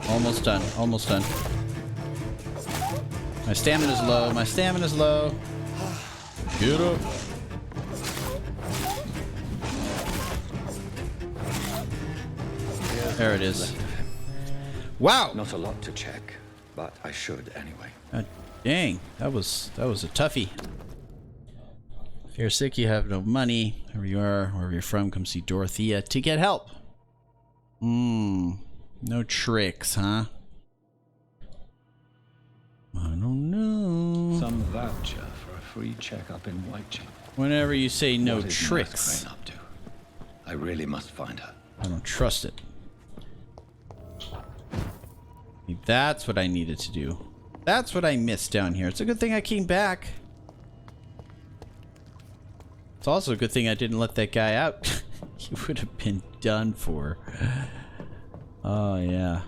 Almost done. Almost done. My stamina's low. My stamina's low. Get up. There it is. Wow! Not a lot to check, but I should anyway. Dang, that was a toughie. If you're sick, you have no money. Wherever you are, wherever you're from, come see Dorothea to get help. No tricks, huh? I don't know. Some voucher for a free checkup in Whitechapel. Whenever you say no What is Nurse tricks, Crane up to? I really must find her. I don't trust it. That's what I needed to do. That's what I missed down here. It's a good thing I came back. It's also a good thing I didn't let that guy out. He would have been done for. Oh, yeah.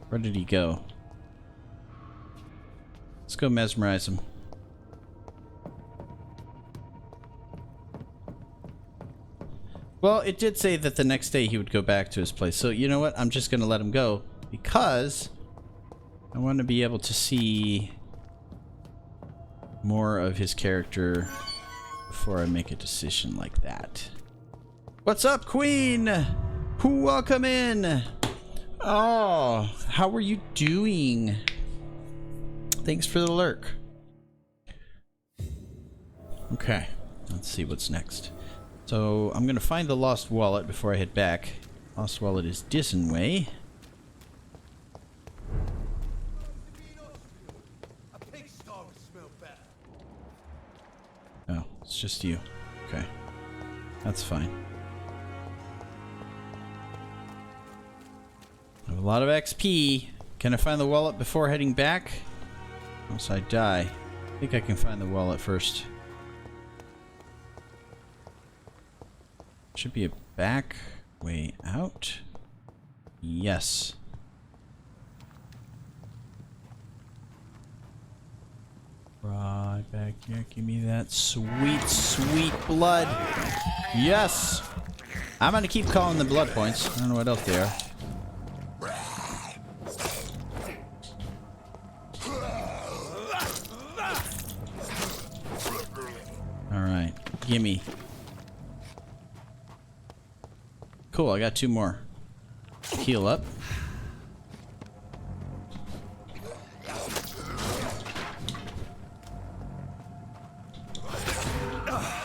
Where did he go? Let's go mesmerize him. Well, it did say that the next day he would go back to his place. So, you know what? I'm just going to let him go because I want to be able to see more of his character before I make a decision like that. What's up, Queen? Welcome in. Oh, how are you doing? Thanks for the lurk. Okay, let's see what's next. So I'm gonna find the lost wallet before I head back. Lost wallet is Dissen way. Oh, it's just you. Okay, that's fine. I have a lot of XP. Can I find the wallet before heading back? Unless I die. I think I can find the wallet first. Should be a back way out. Yes. Right back here. Give me that sweet, sweet blood. Yes. I'm gonna keep calling the blood points. I don't know what else they are. Alright. Gimme. Cool, I got 2 more. Heal up.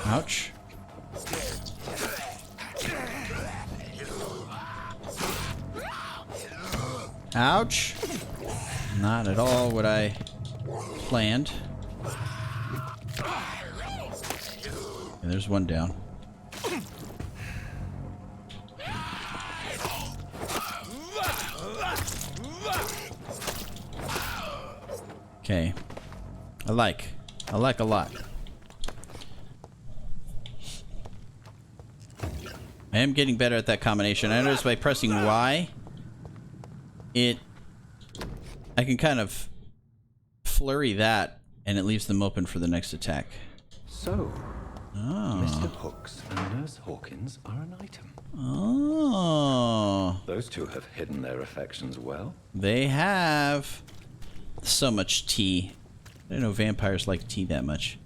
Ouch. Ouch. Not at all what I planned. And there's one down. Okay. I like a lot. I am getting better at that combination. I noticed by pressing Y, I can kind of flurry that, and it leaves them open for the next attack. So, Oh. Mr. Hooks and Nurse Hawkins are an item. Oh. Those two have hidden their affections well. They have so much tea. I didn't know vampires like tea that much.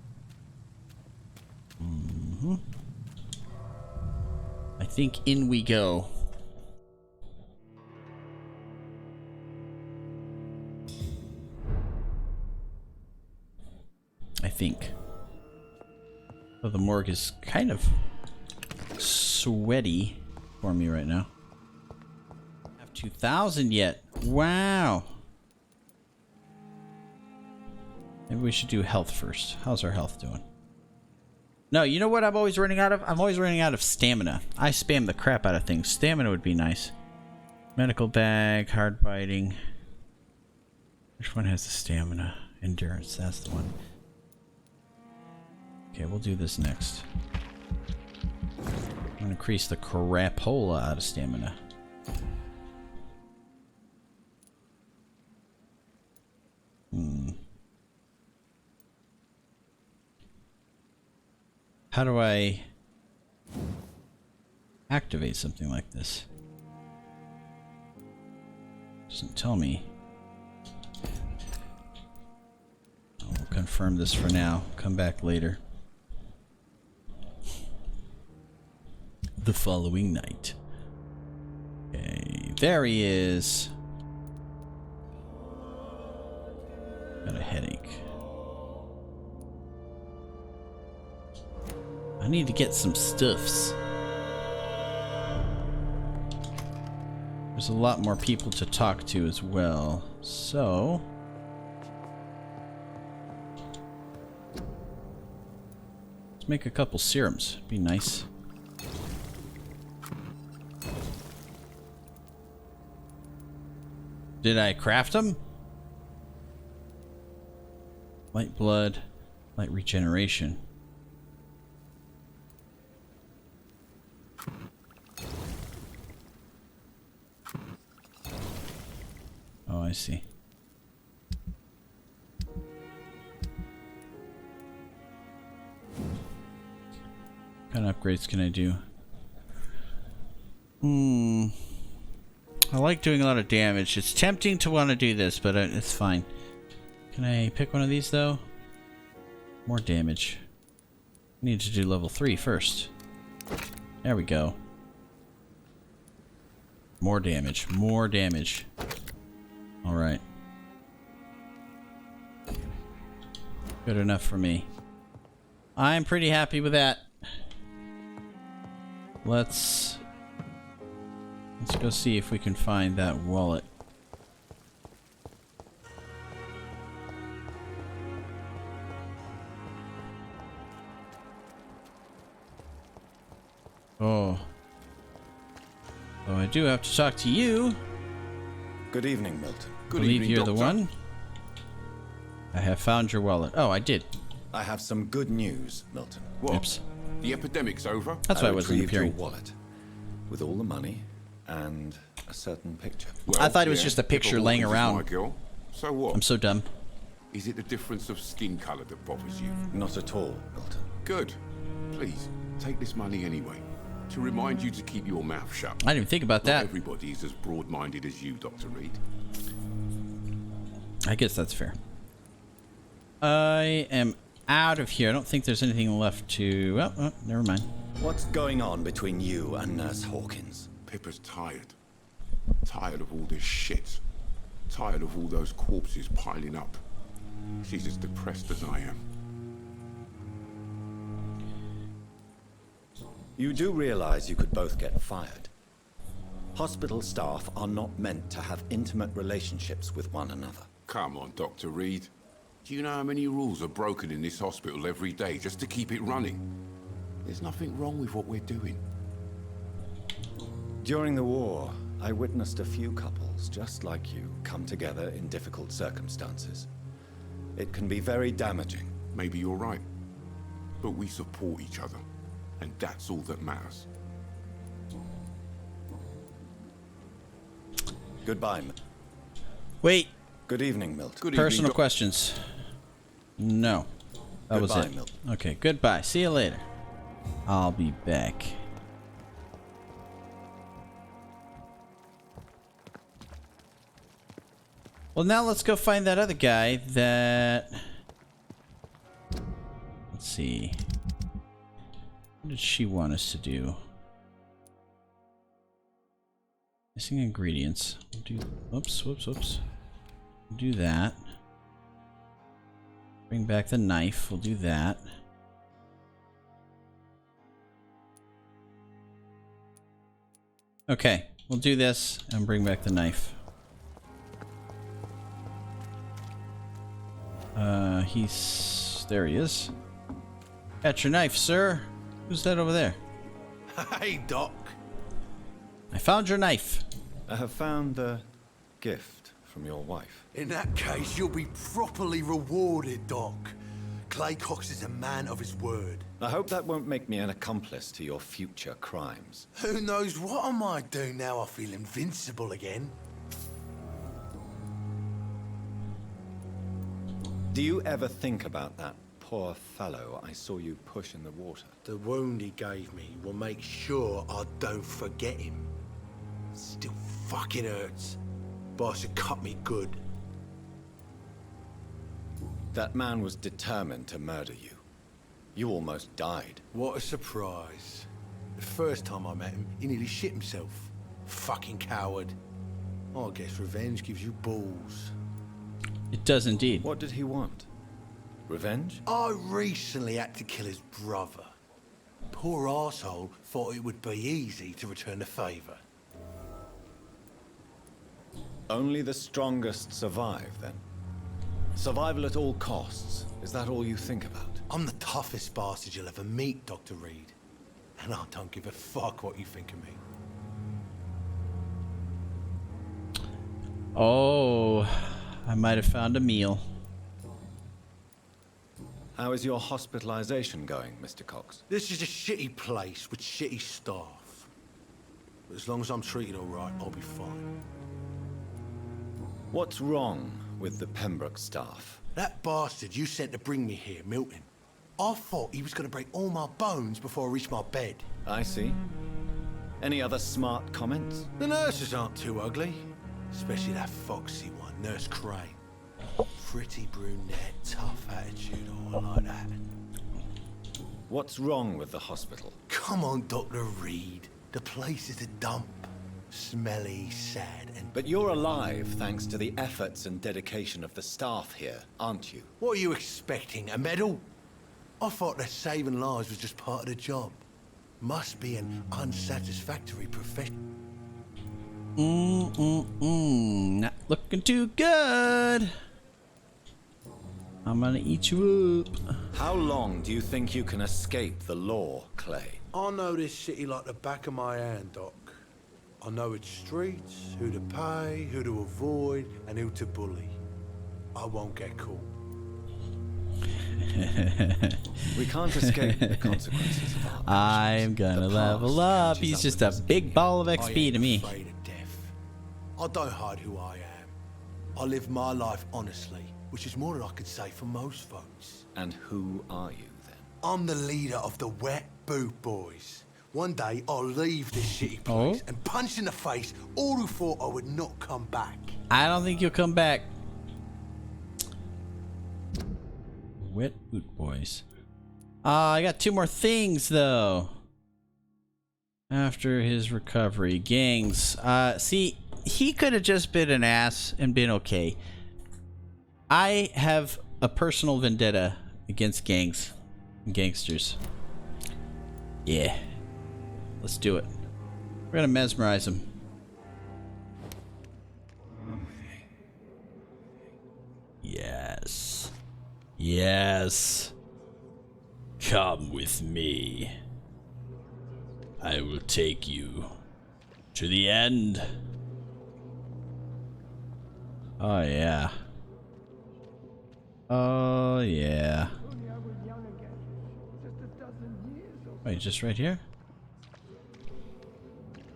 I think in we go. I think. Oh, the morgue is kind of sweaty for me right now. I have 2,000 yet. Wow. Maybe we should do health first. How's our health doing? No, you know what I'm always running out of? I'm always running out of stamina. I spam the crap out of things. Stamina would be nice. Medical bag, hard biting. Which one has the stamina? Endurance, that's the one. Okay, we'll do this next. I'm gonna increase the crapola out of stamina. How do I activate something like this? Doesn't tell me. I'll confirm this for now. Come back later. The following night. Okay, there he is. Got a headache. I need to get some stuffs. There's a lot more people to talk to as well. So let's make a couple serums. Be nice. Did I craft them? Light blood, light regeneration. Oh, I see. What kind of upgrades can I do? I like doing a lot of damage. It's tempting to want to do this, but it's fine. Can I pick one of these, though? More damage. I need to do level 3 first. There we go. More damage. More damage. Alright. Good enough for me. I'm pretty happy with that. Let's go see if we can find that wallet. Oh. Oh, I do have to talk to you. Good evening, Milton. Good Believe evening, you're Doctor. the one. I have found your wallet. Oh, I did. I have some good news, Milton. What? Oops. The epidemic's over? That's why I wasn't retrieved your appearing. wallet with all the money and a certain picture. Well, I thought it was yeah, just a picture Pippa laying Hawkins is around. my girl. So what? I'm so dumb. Is it the difference of skin colour that bothers you? Not at all, Milton. Good. Please, take this money anyway. To remind you to keep your mouth shut. I didn't even think about Not that. everybody is as broad-minded as you, Dr. Reed. I guess that's fair. I am out of here. I don't think there's anything left to... Oh, never mind. What's going on between you and Nurse Hawkins? Pippa's tired. Tired of all this shit. Tired of all those corpses piling up. She's as depressed as I am. You do realize you could both get fired. Hospital staff are not meant to have intimate relationships with one another. Come on, Dr. Reed. Do you know how many rules are broken in this hospital every day just to keep it running? There's nothing wrong with what we're doing. During the war, I witnessed a few couples just like you come together in difficult circumstances. It can be very damaging. Maybe you're right. But we support each other. And that's all that matters. Goodbye. Wait. Good evening, Milton. Good Personal evening, questions. No. That was Goodbye, it. Milton. Okay, goodbye. See you later. I'll be back. Well, now let's go find that other guy that... Let's see. What did she want us to do? Missing ingredients. We'll do... Whoops. We'll do that. Bring back the knife. We'll do that. Okay. We'll do this and bring back the knife. There he is. Got your knife, sir. Who's that over there? Hey, Doc. I found your knife. I have found a gift from your wife. In that case, you'll be properly rewarded, Doc. Clay Cox is a man of his word. I hope that won't make me an accomplice to your future crimes. Who knows what I might do now I feel invincible again. Do you ever think about that poor fellow I saw you push in the water? The wound he gave me will make sure I don't forget him. Still fucking hurts. Boss had cut me good. That man was determined to murder you. You almost died. What a surprise. The first time I met him, he nearly shit himself. Fucking coward. I guess revenge gives you balls. It does indeed. What did he want? Revenge? I recently had to kill his brother. Poor arsehole thought it would be easy to return the favor. Only the strongest survive, then? Survival at all costs. Is that all you think about? I'm the toughest bastard you'll ever meet, Dr. Reed. And I don't give a fuck what you think of me. Oh, I might have found a meal. How is your hospitalization going, Mr. Cox? This is a shitty place with shitty staff. But as long as I'm treated all right, I'll be fine. What's wrong with the Pembroke staff? That bastard you sent to bring me here, Milton. I thought he was going to break all my bones before I reached my bed. I see. Any other smart comments? The nurses aren't too ugly. Especially that foxy one, Nurse Crane. Pretty brunette, tough attitude, I like that. What's wrong with the hospital? Come on, Dr. Reed. The place is a dump. Smelly, sad, and... But you're alive thanks to the efforts and dedication of the staff here, aren't you? What are you expecting, a medal? I thought that saving lives was just part of the job. Must be an unsatisfactory profession. Not looking too good. I'm gonna eat you up. How long do you think you can escape the law, Clay? I know this city like the back of my hand, Doc. I know its streets, who to pay, who to avoid, and who to bully. I won't get caught. We can't escape the consequences of our actions. I'm gonna level up. He's just a big ball of XP to me. Afraid of death. I don't hide who I am. I live my life honestly, which is more than I could say for most folks. And who are you, then? I'm the leader of the Wet Boot Boys. One day, I'll leave this shitty place and punch in the face all who thought I would not come back. I don't think you'll come back. Wet Boot Boys. I got 2 more things, though. After his recovery. Gangs. See, he could have just been an ass and been okay. I have a personal vendetta against gangs and gangsters. Yeah. Let's do it. We're gonna mesmerize him. Yes. Yes. Come with me. I will take you to the end. Oh yeah. Oh yeah. Wait, just right here?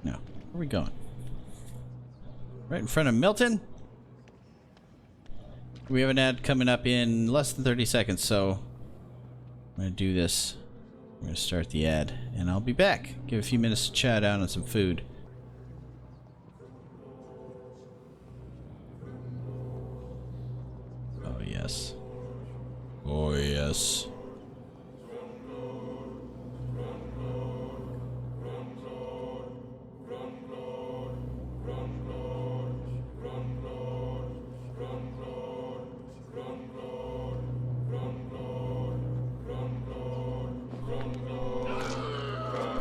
No. Where are we going? Right in front of Milton? We have an ad coming up in less than 30 seconds, so I'm gonna do this I'm gonna start the ad, and I'll be back. Give a few minutes to chat out on some food. Oh yes. Oh yes.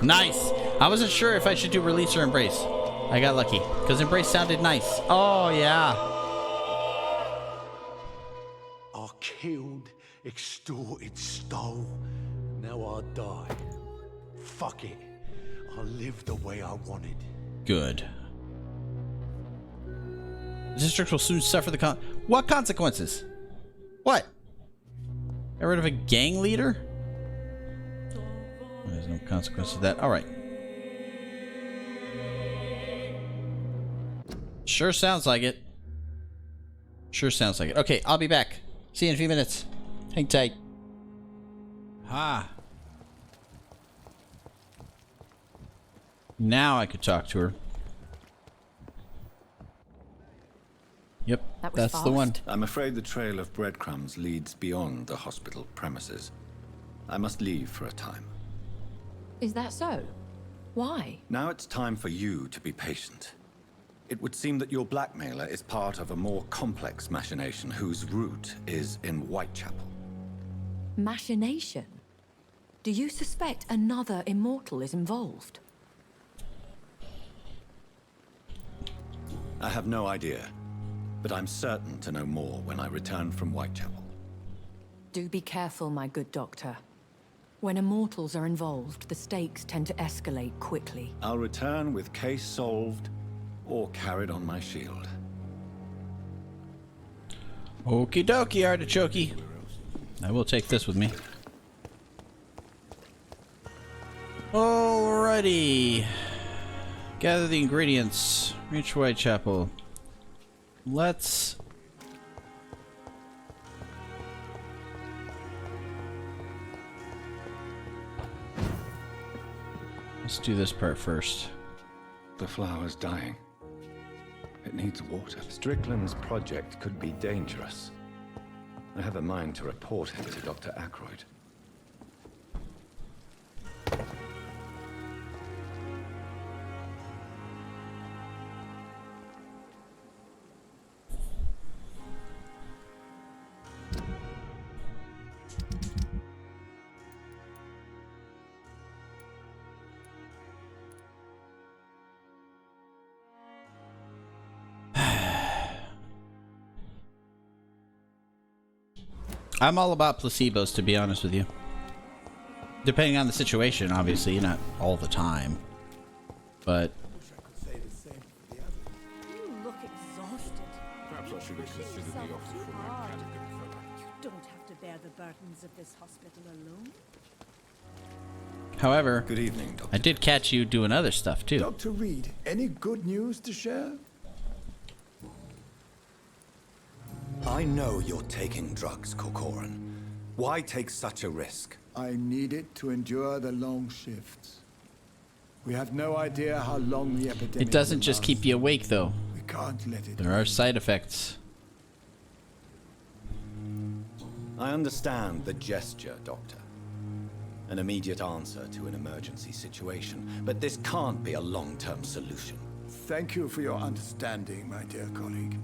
Nice! I wasn't sure if I should do release or embrace. I got lucky, because embrace sounded nice. Oh, yeah. I killed, extorted, stole. Now I die. Fuck it. I live the way I wanted. Good. The district will soon suffer the what consequences? What? Got rid of a gang leader? There's no consequence to that. Alright. Sure sounds like it. Sure sounds like it. Okay, I'll be back. See you in a few minutes. Hang tight. Ah. Now I could talk to her. Yep, that's the one. I'm afraid the trail of breadcrumbs leads beyond the hospital premises. I must leave for a time. Is that so? Why? Now it's time for you to be patient. It would seem that your blackmailer is part of a more complex machination whose root is in Whitechapel. Machination? Do you suspect another immortal is involved? I have no idea, but I'm certain to know more when I return from Whitechapel. Do be careful, my good doctor. When immortals are involved, the stakes tend to escalate quickly. I'll return with case solved or carried on my shield. Okie dokie, artichoke. I will take this with me. Alrighty. Gather the ingredients. Reach Whitechapel. Let's do this part first. The flower's dying. It needs water. Strickland's project could be dangerous. I have a mind to report it to Dr. Ackroyd. I'm all about placebos, to be honest with you. Depending on the situation, obviously, not all the time. But You look exhausted. Perhaps I should have considered the offer from my candidate firm. You don't have to bear the burdens of this hospital alone. however, Good evening, Doctor. I did catch you doing other stuff too. Dr. Reed, any good news to share? I know you're taking drugs, Corcoran. Why take such a risk? I need it to endure the long shifts. We have no idea how long the epidemic It doesn't will just last. keep you awake, though. We can't let it. There are side effects. I understand the gesture, Doctor. An immediate answer to an emergency situation. But this can't be a long-term solution. Thank you for your understanding, my dear colleague.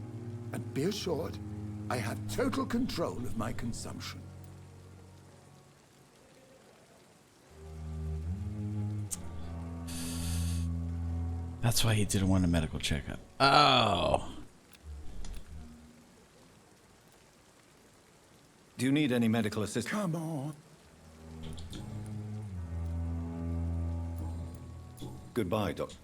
And be assured, I have total control of my consumption. That's why he didn't want a medical checkup. Oh. Do you need any medical assistance? Come on. Goodbye, Doctor.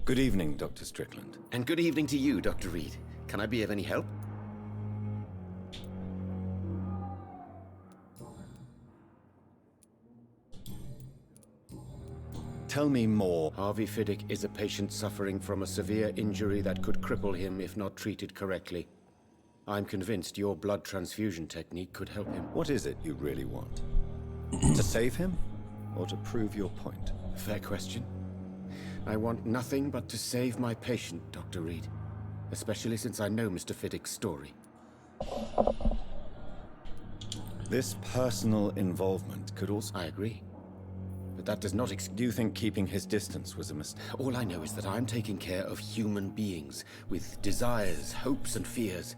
Good evening, Dr. Strickland. And good evening to you, Dr. Reed. Can I be of any help? Tell me more. Harvey Fiddick is a patient suffering from a severe injury that could cripple him if not treated correctly. I'm convinced your blood transfusion technique could help him. What is it you really want? To save him? Or to prove your point? Fair question. I want nothing but to save my patient, Dr. Reed. Especially since I know Mr. Fiddick's story. This personal involvement could also... I agree. But that does not Do you think keeping his distance was a mistake? All I know is that I'm taking care of human beings with desires, hopes, and fears.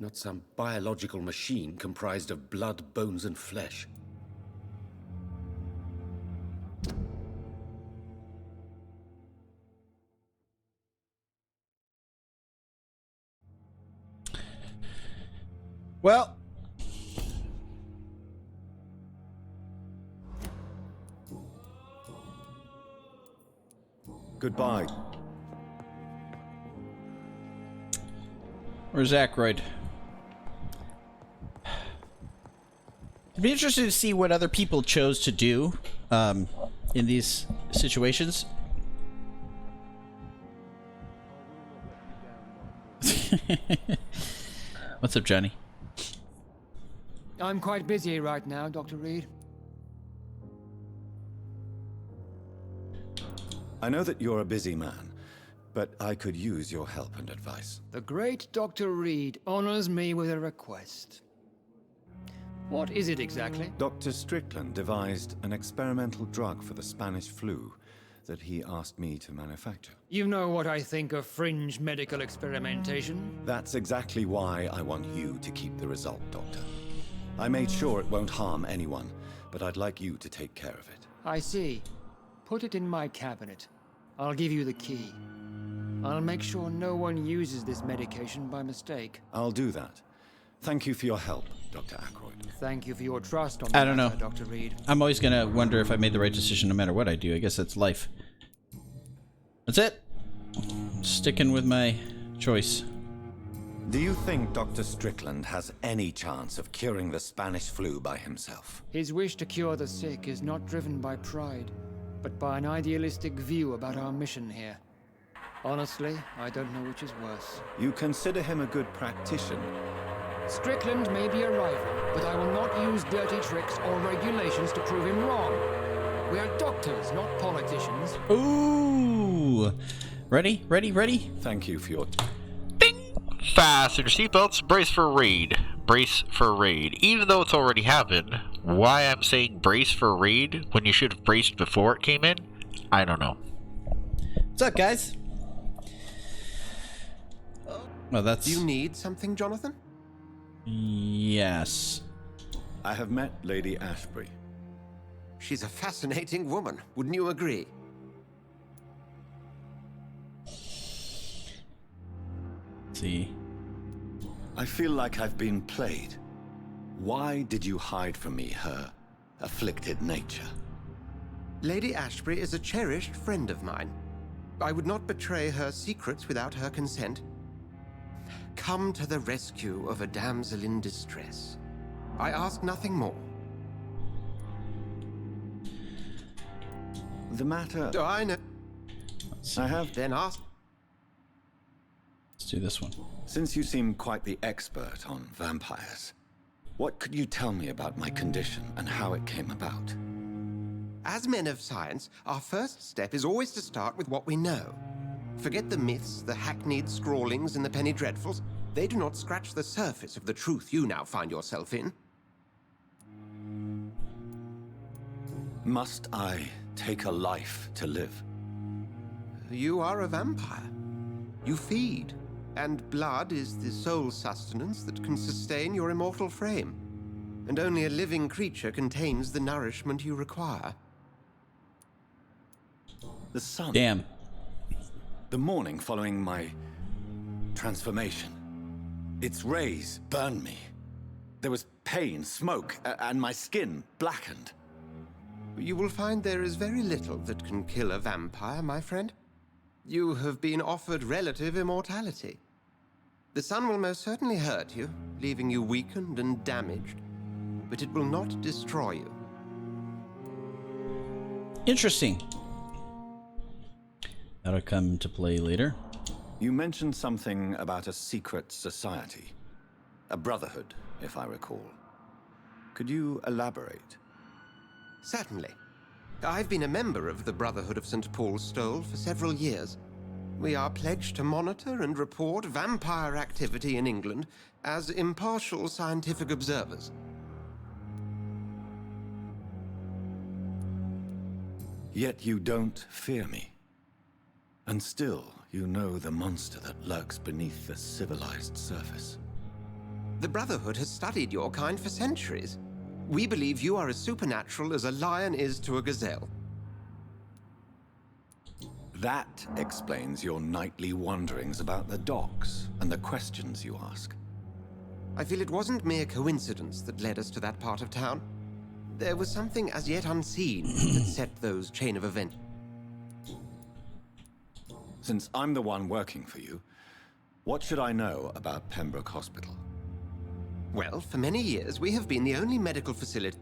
Not some biological machine comprised of blood, bones, and flesh. Well, goodbye. where's Aykroyd? It'd be interesting to see what other people chose to do in these situations. What's up, Johnny? I'm quite busy right now, Dr. Reed. I know that you're a busy man, but I could use your help and advice. The great Dr. Reed honors me with a request. What is it exactly? Dr. Strickland devised an experimental drug for the Spanish flu that he asked me to manufacture. You know what I think of fringe medical experimentation? That's exactly why I want you to keep the result, Doctor. I made sure it won't harm anyone, but I'd like you to take care of it. I see. Put it in my cabinet. I'll give you the key. I'll make sure no one uses this medication by mistake. I'll do that. Thank you for your help, Dr. Aykroyd. Thank you for your trust on I don't know. Dr. Reed. I'm always gonna wonder if I made the right decision no matter what I do. I guess that's life. That's it. Sticking with my choice. Do you think Dr. Strickland has any chance of curing the Spanish flu by himself? His wish to cure the sick is not driven by pride, but by an idealistic view about our mission here. Honestly, I don't know which is worse. You consider him a good practitioner? Strickland may be a rival, but I will not use dirty tricks or regulations to prove him wrong. We are doctors, not politicians. Ooh! Ready? Ready? Ready? Thank you for your... Fasten your seatbelts, brace for raid. Brace for raid. Even though it's already happened, why I'm saying brace for raid when you should have braced before it came in, I don't know. What's up, guys? Well, that's... Do you need something, Jonathan? Yes. I have met Lady Ashbury. She's a fascinating woman, wouldn't you agree? See. I feel like I've been played. Why did you hide from me her afflicted nature? Lady Ashbury is a cherished friend of mine. I would not betray her secrets without her consent. Come to the rescue of a damsel in distress. I ask nothing more. The matter... Do I know? I have... Then ask... Let's do this one. Since you seem quite the expert on vampires, what could you tell me about my condition and how it came about? As men of science, our first step is always to start with what we know. Forget the myths, the hackneyed scrawlings, and the penny dreadfuls. They do not scratch the surface of the truth you now find yourself in. Must I take a life to live? You are a vampire. You feed, and blood is the sole sustenance that can sustain your immortal frame. And only a living creature contains the nourishment you require. The sun. Damn. The morning following my transformation. Its rays burned me. There was pain, smoke, and my skin blackened. You will find there is very little that can kill a vampire, my friend. You have been offered relative immortality. The sun will most certainly hurt you, leaving you weakened and damaged, but it will not destroy you. Interesting. That'll come into play later. You mentioned something about a secret society. A brotherhood, if I recall. Could you elaborate? Certainly. I've been a member of the Brotherhood of St. Paul's Stole for several years. We are pledged to monitor and report vampire activity in England as impartial scientific observers. Yet you don't fear me. And still, you know the monster that lurks beneath the civilized surface. The Brotherhood has studied your kind for centuries. We believe you are as supernatural as a lion is to a gazelle. That explains your nightly wanderings about the docks and the questions you ask. I feel it wasn't mere coincidence that led us to that part of town. There was something as yet unseen that set those chain of events. Since I'm the one working for you, what should I know about Pembroke Hospital? Well, for many years, we have been the only medical facility.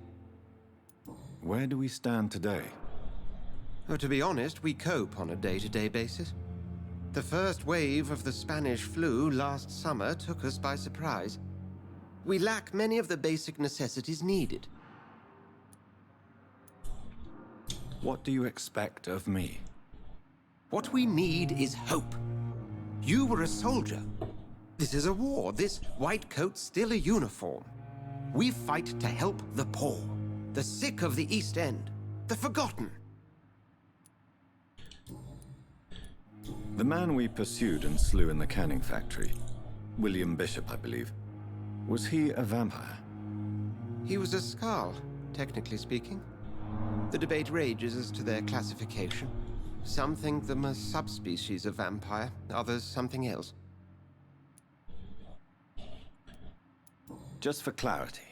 Where do we stand today? Well, to be honest, we cope on a day-to-day basis. The first wave of the Spanish flu last summer took us by surprise. We lack many of the basic necessities needed. What do you expect of me? What we need is hope. You were a soldier. This is a war. This white coat's still a uniform. We fight to help the poor, the sick of the East End, the forgotten. The man we pursued and slew in the canning factory, William Bishop, I believe, was he a vampire? He was a Skald, technically speaking. The debate rages as to their classification. Some think them a subspecies of vampire, others something else. Just for clarity,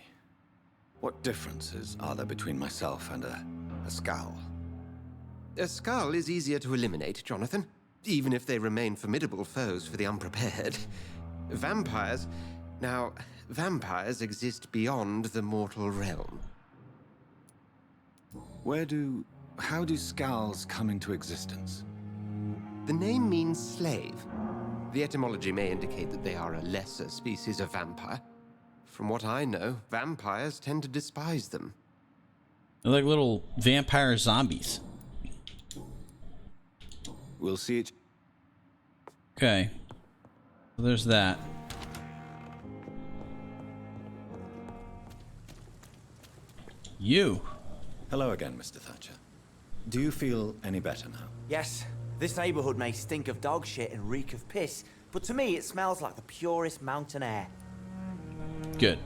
what differences are there between myself and a Skald? A Skald is easier to eliminate, Jonathan, even if they remain formidable foes for the unprepared. Vampires... Now, vampires exist beyond the mortal realm. How do Skalds come into existence? The name means slave. The etymology may indicate that they are a lesser species of vampire. From what I know, vampires tend to despise them. They're like little vampire zombies. We'll see it. Okay. So there's that. You. Hello again, Mr. Thatcher. Do you feel any better now? Yes. This neighborhood may stink of dog shit and reek of piss, but to me it smells like the purest mountain air. Good.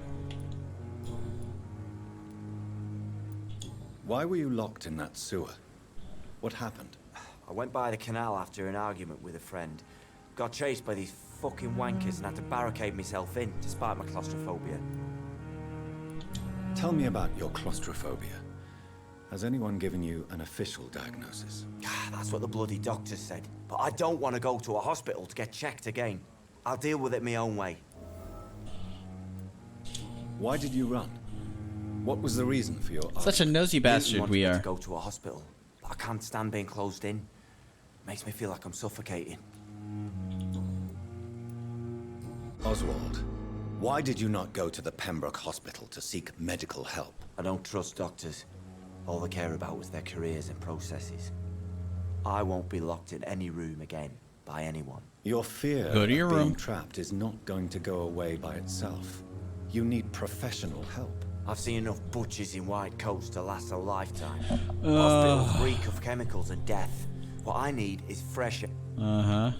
Why were you locked in that sewer? What happened? I went by the canal after an argument with a friend. Got chased by these fucking wankers and had to barricade myself in, despite my claustrophobia. Tell me about your claustrophobia. Has anyone given you an official diagnosis? That's what the bloody doctor said. But I don't want to go to a hospital to get checked again. I'll deal with it my own way. Why did you run? What was the reason for your... Such a nosy bastard we are. To go to a hospital, but I can't stand being closed in. Makes me feel like I'm suffocating. Oswald, why did you not go to the Pembroke Hospital to seek medical help? I don't trust doctors. All they care about was their careers and processes. I won't be locked in any room again by anyone. Your fear of being trapped is not going to go away by itself. You need professional help. I've seen enough butchers in white coats to last a lifetime. Hospitals reek of chemicals and death. What I need is fresh... Uh-huh.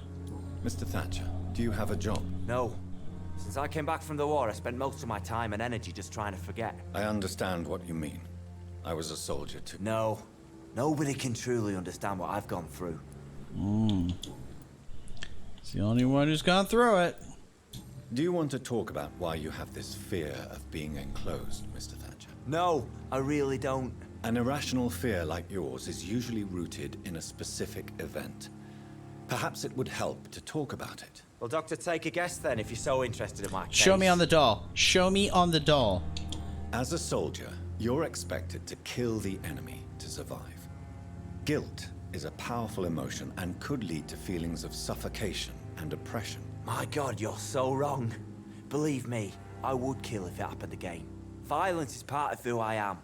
Mr. Thatcher, do you have a job? No. Since I came back from the war, I spent most of my time and energy just trying to forget. I understand what you mean. I was a soldier too. No. Nobody can truly understand what I've gone through. It's the only one who's gone through it. Do you want to talk about why you have this fear of being enclosed, Mr. Thatcher? No, I really don't. An irrational fear like yours is usually rooted in a specific event. Perhaps it would help to talk about it. Well, Doctor, take a guess then if you're so interested in my case. Show me on the doll. Show me on the doll. As a soldier, you're expected to kill the enemy to survive. Guilt is a powerful emotion and could lead to feelings of suffocation and oppression. My God, you're so wrong. Believe me, I would kill if it happened again. Violence is part of who I am.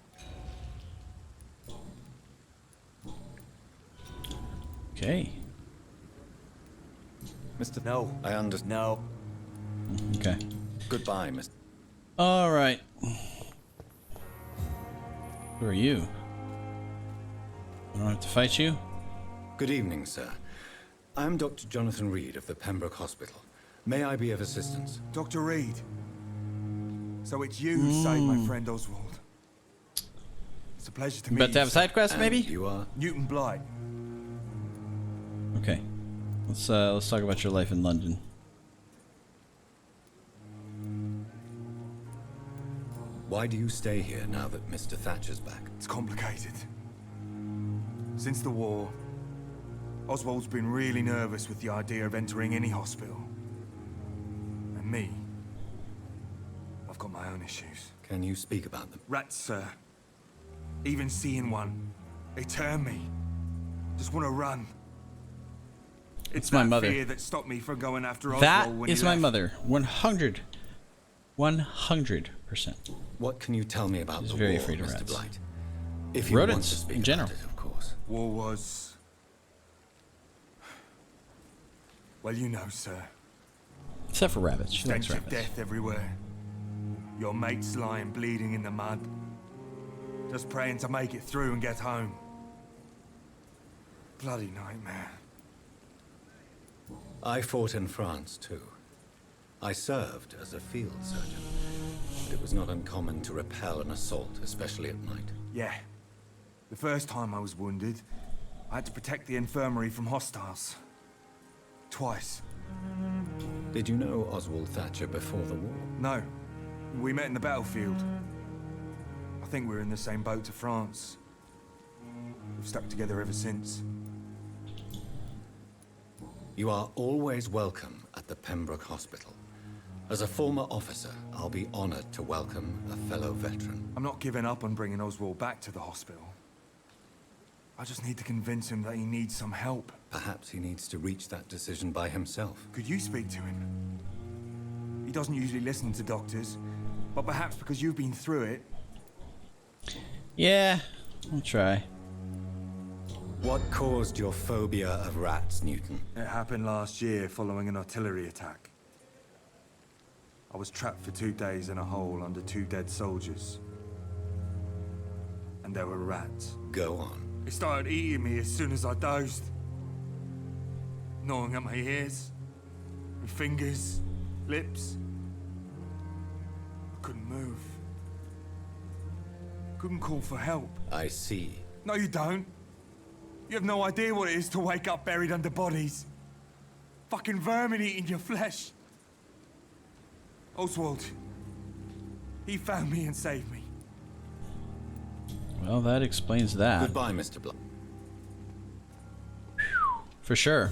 Okay. Mr. No. I understand. No. Okay. Goodbye, Mr. All right. Who are you? I don't have to fight you? Good evening, sir. I'm Dr. Jonathan Reed of the Pembroke Hospital. May I be of assistance? Dr. Reed. So it's you who saved my friend Oswald. It's a pleasure to meet you. About to have a side quest, maybe? You are? Newton Blight. Okay. Let's talk about your life in London. Why do you stay here now that Mr. Thatcher's back? It's complicated. Since the war, Oswald's been really nervous with the idea of entering any hospital. And me, I've got my own issues. Can you speak about them? Rats, sir. Even seeing one, they turn me. Just want to run. It's my mother. Fear that stopped me from going after Oswald That when is he my left. mother. 100%. What can you tell me about She's the very war, afraid of Mr. rats. Blight? If you want to Rodents, speak in general. about it, of course. War was... Well, you know, sir. Except for rabbits. She likes Stench of rabbits. death everywhere. Your mates lying bleeding in the mud. Just praying to make it through and get home. Bloody nightmare. I fought in France, too. I served as a field surgeon. But it was not uncommon to repel an assault, especially at night. Yeah. The first time I was wounded, I had to protect the infirmary from hostiles. Twice. Did you know Oswald Thatcher before the war? No. We met in the battlefield. I think we're in the same boat to France. We've stuck together ever since. You are always welcome at the Pembroke Hospital. As a former officer, I'll be honored to welcome a fellow veteran. I'm not giving up on bringing Oswald back to the hospital. I just need to convince him that he needs some help. Perhaps he needs to reach that decision by himself. Could you speak to him? He doesn't usually listen to doctors, but perhaps because you've been through it. Yeah, I'll try. What caused your phobia of rats, Newton? It happened last year following an artillery attack. I was trapped for 2 days in a hole under 2 dead soldiers. And there were rats. Go on. It started eating me as soon as I dozed. Gnawing at my ears, my fingers, lips. I couldn't move. Couldn't call for help. I see. No, you don't. You have no idea what it is to wake up buried under bodies. Fucking vermin eating your flesh. Oswald. He found me and saved me. Well, that explains that. Goodbye, Mr. Blunt. For sure.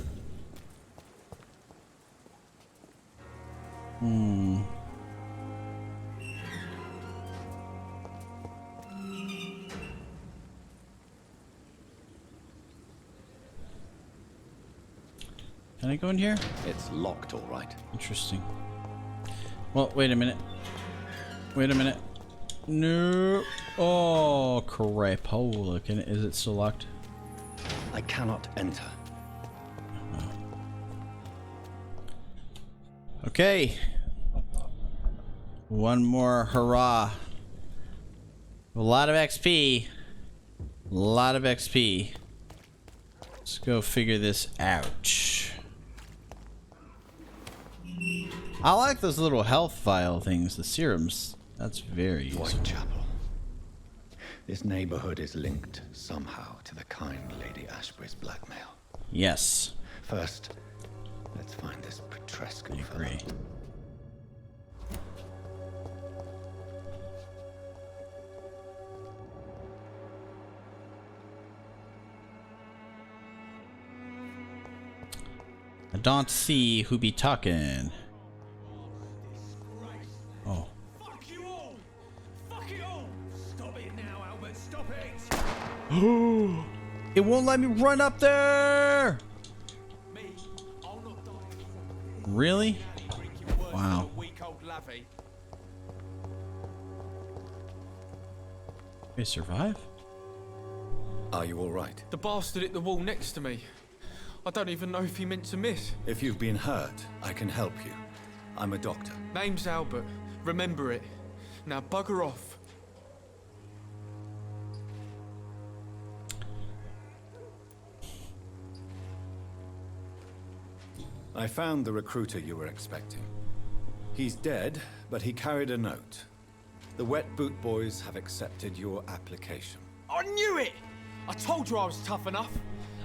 Hmm. Can I go in here? It's locked, all right. Interesting. Well, wait a minute. Wait a minute. No. Oh, crap. Holy, is it still locked? I cannot enter. Okay. One more hurrah. A lot of XP. A lot of XP. Let's go figure this out. I like those little health vial things, the serums. That's very useful. Whitechapel. This neighborhood is linked somehow to the kind Lady Ashbury's blackmail. Yes. First, let's find this Petrescu I agree. fellow. I don't see who be talking. Oh. Fuck you all! Fuck it all! Stop it now, Albert. Stop it! It won't let me run up there. Really? Wow. They survive? Are you all right? The bastard hit the wall next to me. I don't even know if he meant to miss. If you've been hurt, I can help you. I'm a doctor. Name's Albert. Remember it. Now bugger off. I found the recruiter you were expecting. He's dead, but he carried a note. The Wet Boot Boys have accepted your application. I knew it! I told you I was tough enough.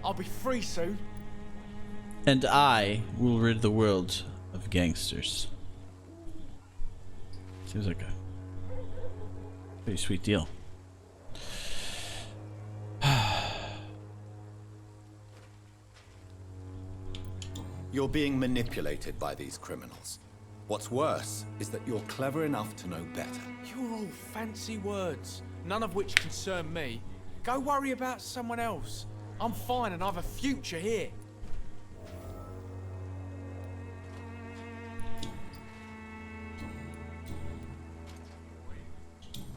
I'll be free soon. And I will rid the world of gangsters. Seems like a pretty sweet deal. You're being manipulated by these criminals. What's worse is that you're clever enough to know better. You're all fancy words, none of which concern me. Go worry about someone else. I'm fine and I have a future here.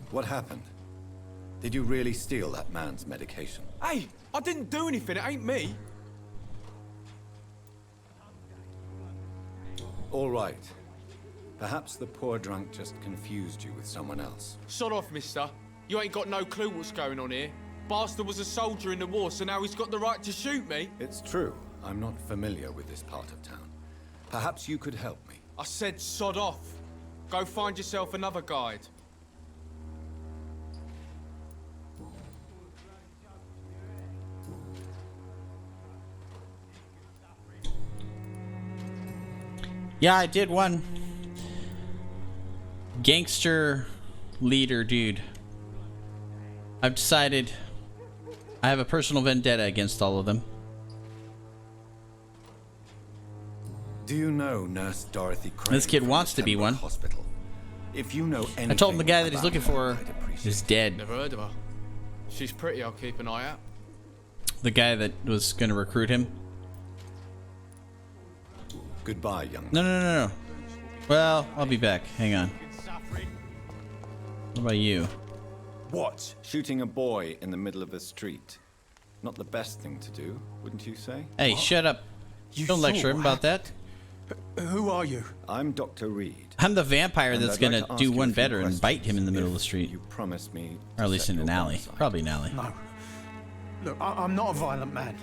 What happened? Did you really steal that man's medication? Hey, I didn't do anything, it ain't me. All right. Perhaps the poor drunk just confused you with someone else. Sod off, mister. You ain't got no clue what's going on here. Bastard was a soldier in the war, so now he's got the right to shoot me. It's true. I'm not familiar with this part of town. Perhaps you could help me. I said sod off. Go find yourself another guide. Yeah, I did one. Gangster leader dude. I've decided I have a personal vendetta against all of them. Do you know Nurse Dorothy Crane? This kid wants to be one. Hospital. If you know anything, I told him the guy that he's about looking her, for I'd appreciate is dead. Never heard of her. She's pretty, I'll keep an eye out. The guy that was going to recruit him. Goodbye, young man. No. Well, I'll be back. Hang on. What about you? What? Shooting a boy in the middle of the street. Not the best thing to do, wouldn't you say? Hey, shut up. Don't lecture him about that. Who are you? I'm Dr. Reed. I'm the vampire And that's I'd going like to ask do you a one few better and bite him in the middle of the questions street. You promised me Or at least in an alley. aside. Probably an alley. No. Look, I'm not a violent man.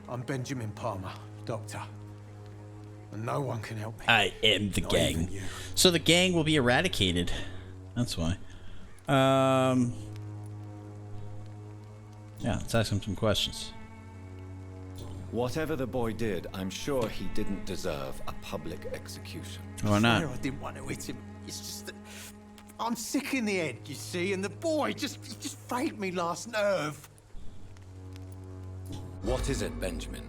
I'm Benjamin Palmer, doctor. And no one can help me. I am the Not gang. even you. So the gang will be eradicated. That's why. Yeah, let's ask him some questions. Whatever the boy did, I'm sure he didn't deserve a public execution. Why not? I didn't want to hit him. It's just that I'm sick in the head, you see, and the boy he just frayed me last nerve. What is it, Benjamin?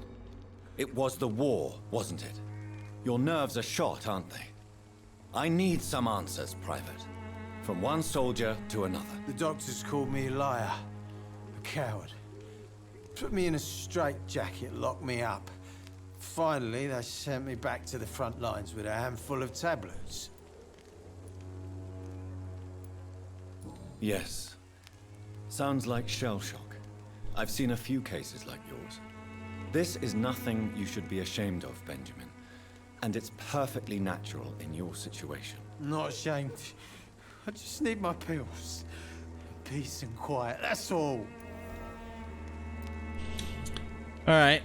It was the war, wasn't it? Your nerves are shot, aren't they? I need some answers, Private. From one soldier to another. The doctors called me a liar, a coward. Put me in a straitjacket, locked me up. Finally, they sent me back to the front lines with a handful of tablets. Yes. Sounds like shell shock. I've seen a few cases like yours. This is nothing you should be ashamed of, Benjamin. And it's perfectly natural in your situation. Not ashamed. I just need my pills. Peace and quiet, that's all. Alright.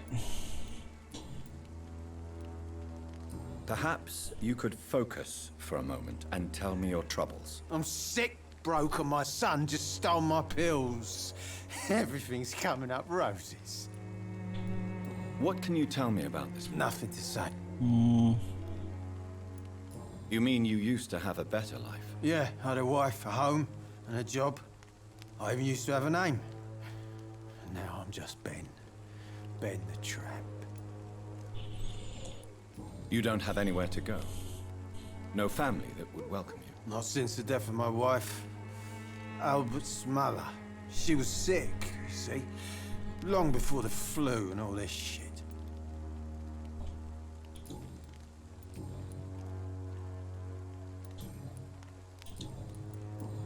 Perhaps you could focus for a moment and tell me your troubles. I'm sick, broke, and my son just stole my pills. Everything's coming up roses. What can you tell me about this? Nothing to say. You mean you used to have a better life? Yeah, I had a wife, a home, and a job. I even used to have a name. Now I'm just Ben. Ben the Tramp. You don't have anywhere to go? No family that would welcome you? Not since the death of my wife, Albert's mother. She was sick, you see. Long before the flu and all this shit.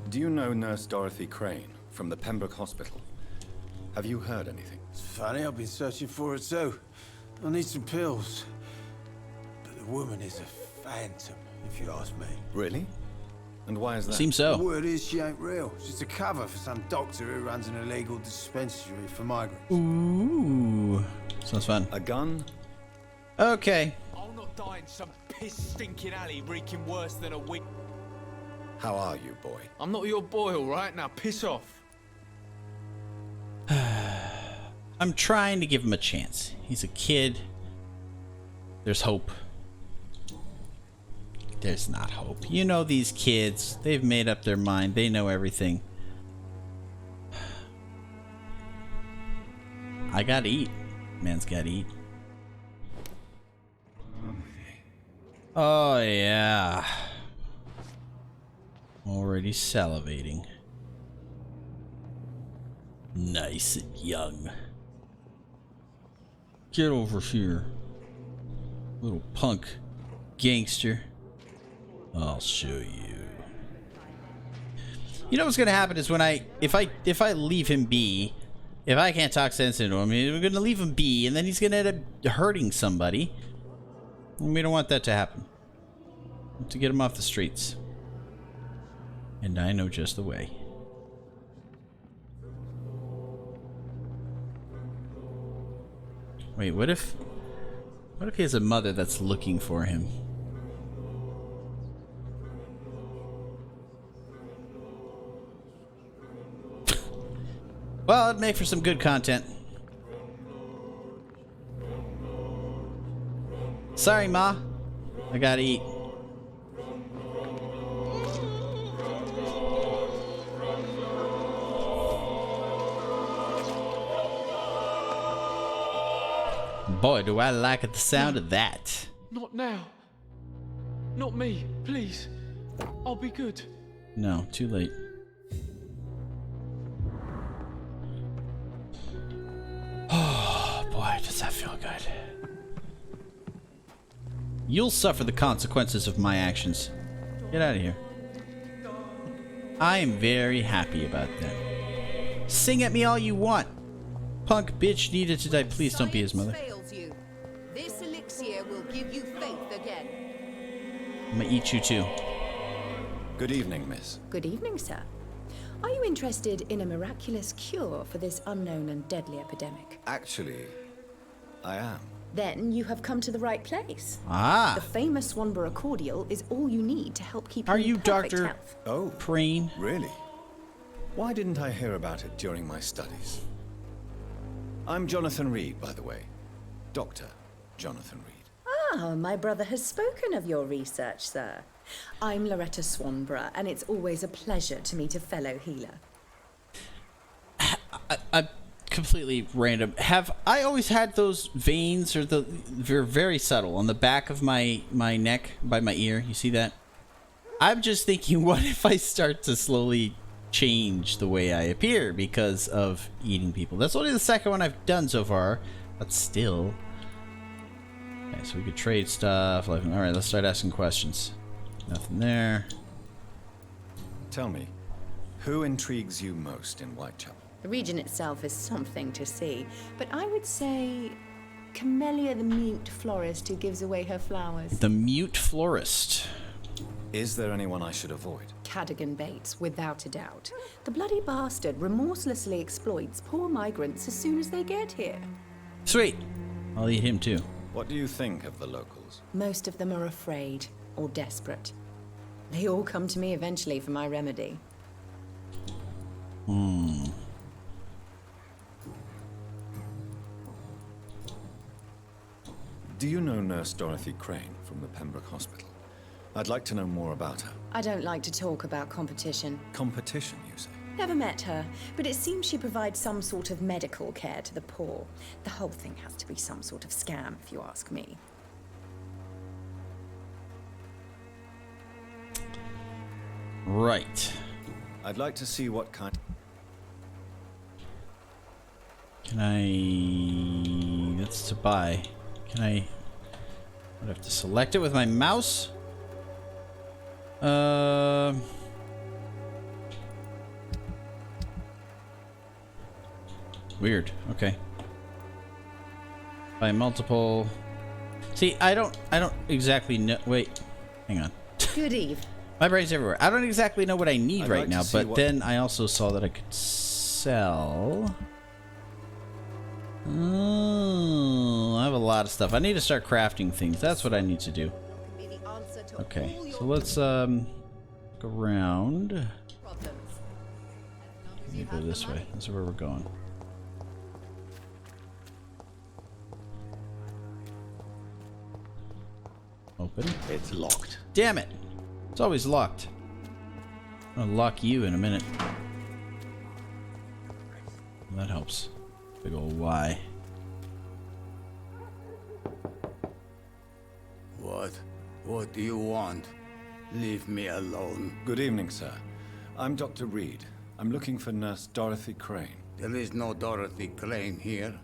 Do you know Nurse Dorothy Crane from the Pembroke Hospital? Have you heard anything? It's funny, I've been searching for her too. I need some pills. But the woman is a phantom, if you ask me. Really? And why is that? Seems so. The word is she ain't real. She's a cover for some doctor who runs an illegal dispensary for migrants. Ooh. Sounds fun. A gun? Okay. I'll not die in some piss-stinking alley reeking worse than a week. How are you, boy? I'm not your boy, all right? Now piss off. I'm trying to give him a chance. He's a kid. There's hope. There's not hope. You know these kids. They've made up their mind. They know everything. I gotta eat. Man's gotta eat. Oh, yeah. Already salivating. Nice and young. Get over here. Little punk gangster. I'll show you. You know what's gonna happen is when if I leave him be, if I can't talk sense into him, we're gonna leave him be, and then he's gonna end up hurting somebody. And we don't want that to happen. We want to get him off the streets. And I know just the way. Wait, what if he has a mother that's looking for him? Well, it'd make for some good content. Sorry, Ma. I gotta eat. Boy, do I like the sound of that. Not now. Not me, please. I'll be good. No, too late. Oh, boy, does that feel good. You'll suffer the consequences of my actions. Get out of here. I am very happy about that. Sing at me all you want. Punk bitch needed to die. Please don't be his mother. This elixir will give you faith again. I'm gonna eat you too. Good evening, miss. Good evening, sir. Are you interested in a miraculous cure for this unknown and deadly epidemic? Actually, I am. Then you have come to the right place. Ah. The famous Swanborough cordial is all you need to help keep you in perfect health. Oh, Crane. Really? Why didn't I hear about it during my studies? I'm Jonathan Reed, by the way. Dr. Jonathan Reed. Ah, my brother has spoken of your research, sir. I'm Loretta Swanborough, and it's always a pleasure to meet a fellow healer. I'm completely random. Have I always had those veins, or they're very subtle on the back of my neck by my ear? You see that? I'm just thinking, what if I start to slowly change the way I appear because of eating people? That's only the second one I've done so far, but still. Okay, so we could trade stuff. All right, let's start asking questions. Nothing there. Tell me, who intrigues you most in Whitechapel? The region itself is something to see, but I would say Camellia the mute florist who gives away her flowers. The mute florist. Is there anyone I should avoid? Cadogan Bates, without a doubt. The bloody bastard remorselessly exploits poor migrants as soon as they get here. Sweet. I'll eat him too. What do you think of the locals? Most of them are afraid or desperate. They all come to me eventually for my remedy. Do you know Nurse Dorothy Crane from the Pembroke Hospital? I'd like to know more about her. I don't like to talk about competition. Competition, you say? Never met her, but it seems she provides some sort of medical care to the poor. The whole thing has to be some sort of scam, if you ask me. Right. I'd like to see what kind... Can I... That's to buy. Can I... I'd have to select it with my mouse? Weird. Okay. Buy multiple... See, I don't exactly know... Wait. Hang on. Good eve. My brain's everywhere. I don't exactly know what I need right now, but what... then I also saw that I could sell... Oh, I have a lot of stuff. I need to start crafting things. That's what I need to do. Okay, so let's go around. Maybe go this way. That's where we're going. Open. It's locked. Damn it! It's always locked. I'm gonna lock you in a minute. That helps. Big ol' Y. What do you want? Leave me alone. Good evening, sir. I'm Dr. Reed. I'm looking for Nurse Dorothy Crane. There is no Dorothy Crane here.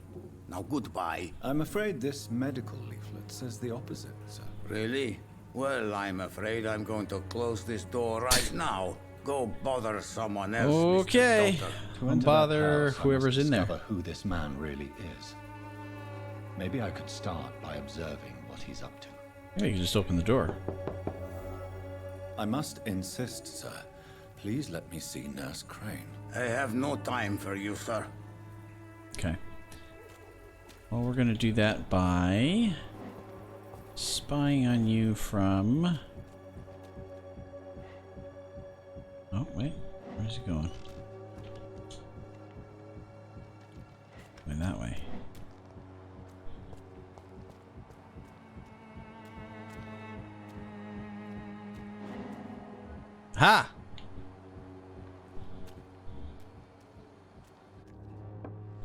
Now goodbye. I'm afraid this medical leaflet says the opposite, sir. Really? Well, I'm afraid I'm going to close this door right now. Go bother someone else. Okay. Mr. Doctor. Don't bother whoever's in there. Who this man really is. Maybe I could start by observing what he's up to. Yeah, you can just open the door. I must insist, sir. Please let me see Nurse Crane. I have no time for you, sir. Okay. Well, we're gonna do that by spying on you from... Oh, wait. Where's he going? Going that way. Ha!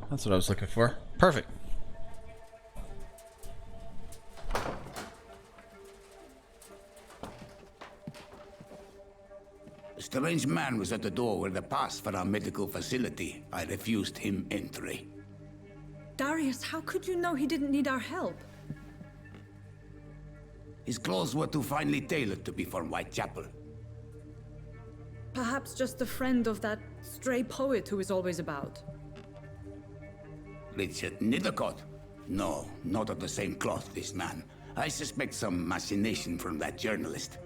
That's what I was looking for. Perfect. A strange man was at the door with a pass for our medical facility. I refused him entry. Darius, how could you know he didn't need our help? His clothes were too finely tailored to be from Whitechapel. Perhaps just a friend of that stray poet who is always about. Richard Nithercott? No, not of the same cloth, this man. I suspect some machination from that journalist.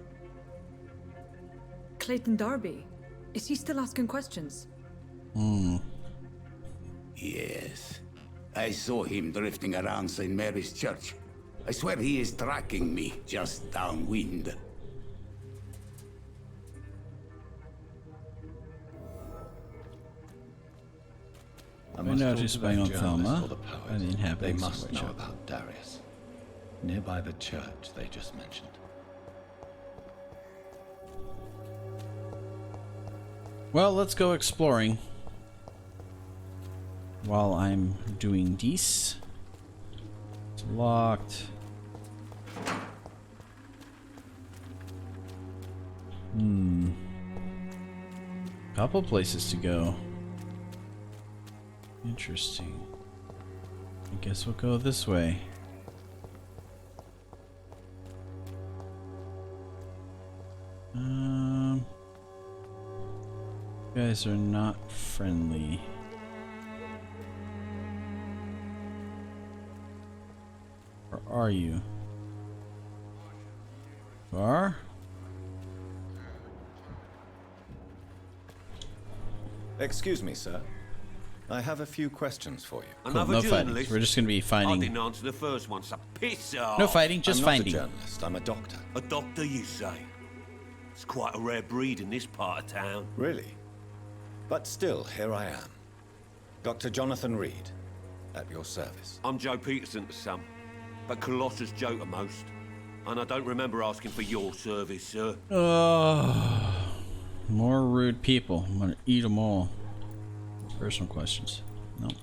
Clayton Darby. Is he still asking questions? Yes. I saw him drifting around St. Mary's Church. I swear he is tracking me just downwind. I Find out who's spying on Thelma and the They inhabitants of must know Whitechapel. about Darius. Nearby the church they just mentioned. Well, let's go exploring while I'm doing this. It's locked. Couple places to go. Interesting. I guess we'll go this way. You guys are not friendly. Or are you? You are? Excuse me, sir. I have a few questions for you. Cool, no fighting. We're just gonna be I finding. didn't answer the first one, so piss off. No fighting, just I'm finding. not a journalist, I'm a doctor. A doctor, you say? It's quite a rare breed in this part of town. Really? But still, here I am. Dr. Jonathan Reed, at your service. I'm Joe Peterson to some, but Colossus Joe to most. And I don't remember asking for your service, sir. More rude people. I'm gonna eat them all. Personal questions. Nope.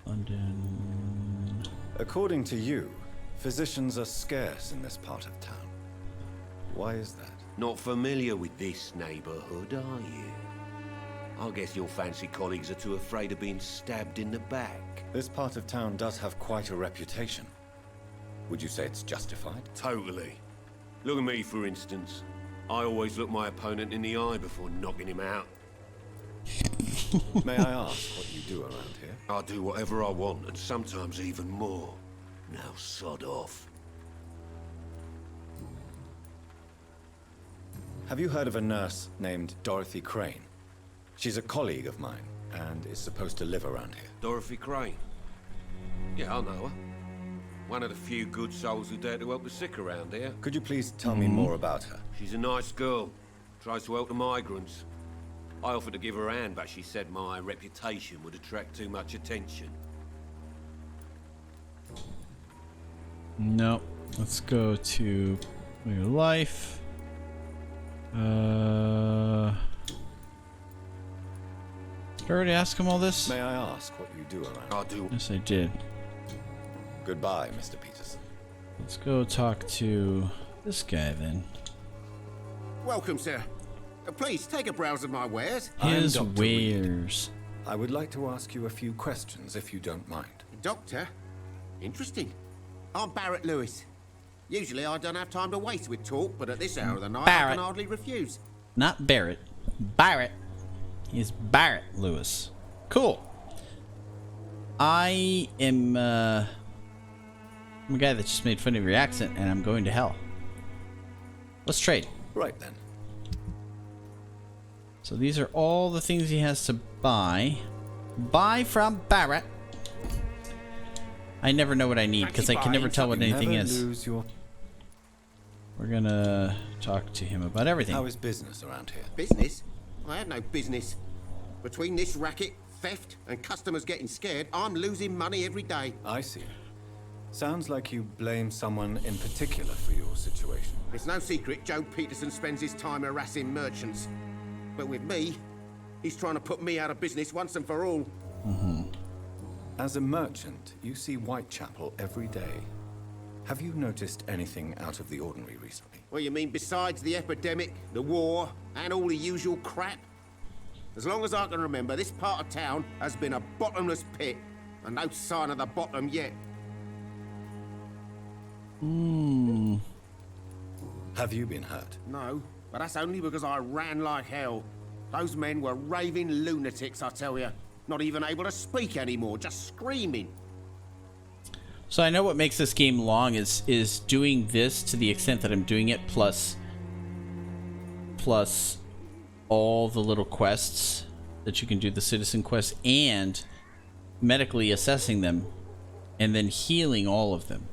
London. According to you, physicians are scarce in this part of town. Why is that? Not familiar with this neighborhood, are you? I guess your fancy colleagues are too afraid of being stabbed in the back. This part of town does have quite a reputation. Would you say it's justified? Totally. Look at me, for instance. I always look my opponent in the eye before knocking him out. May I ask what you do around here? I do whatever I want, and sometimes even more. Now sod off. Have you heard of a nurse named Dorothy Crane? She's a colleague of mine, and is supposed to live around here. Dorothy Crane? Yeah, I know her. One of the few good souls who dare to help the sick around here. Could you please tell me more about her? She's a nice girl. Tries to help the migrants. I offered to give her a hand, but she said my reputation would attract too much attention. No. Let's go to your life. Did I already ask him all this? May I ask what you do around? I do. Yes, I did. Goodbye, Mr. Peterson. Let's go talk to this guy then. Welcome, sir. Please take a browse of my wares. His I'm Dr. wares. I would like to ask you a few questions, if you don't mind. Doctor? Interesting. I'm Barrett Lewis. Usually I don't have time to waste with talk, but at this hour of the night I can hardly refuse. Not Barrett. Barrett. He's Barrett Lewis. Cool. I am I'm a guy that just made fun of your accent, and I'm going to hell. Let's trade. Right then. So these are all the things he has to buy. Buy from Barrett. I never know what I need because I can never tell what anything is. We're gonna talk to him about everything. How is business around here? Business? I have no business. Between this racket, theft, and customers getting scared, I'm losing money every day. I see. Sounds like you blame someone in particular for your situation. It's no secret Joe Peterson spends his time harassing merchants. But with me, he's trying to put me out of business once and for all. As a merchant, you see Whitechapel every day. Have you noticed anything out of the ordinary recently? Well, you mean besides the epidemic, the war, and all the usual crap? As long as I can remember, this part of town has been a bottomless pit, and no sign of the bottom yet. Have you been hurt? No, but that's only because I ran like hell. Those men were raving lunatics, I tell you. Not even able to speak anymore, just screaming. So I know what makes this game long is doing this to the extent that I'm doing it, plus all the little quests that you can do, the citizen quests, and medically assessing them, and then healing all of them.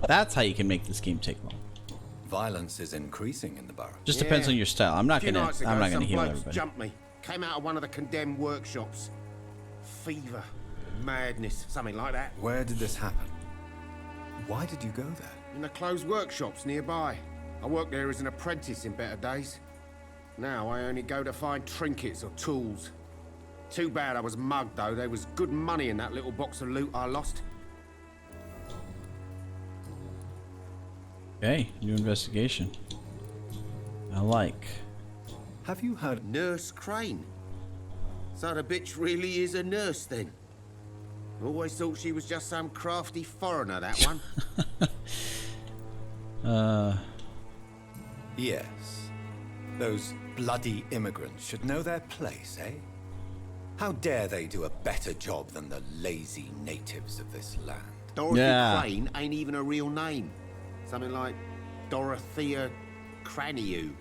That's how you can make this game take long. Violence is increasing in the borough. Just depends on your style. I'm not gonna heal everybody. Jumped me. Came out of one of the condemned workshops. Fever, madness, something like that. Where did this happen? Why did you go there? In the closed workshops nearby. I worked there as an apprentice in better days. Now I only go to find trinkets or tools. Too bad I was mugged though. There was good money in that little box of loot I lost. Okay, new investigation. I like. Have you heard Nurse Crane? So the bitch really is a nurse then? Always thought she was just some crafty foreigner, that one. Yes. Those bloody immigrants should know their place, eh? How dare they do a better job than the lazy natives of this land? Dorothy Crane ain't even a real name. Something like Dorothea Craniu.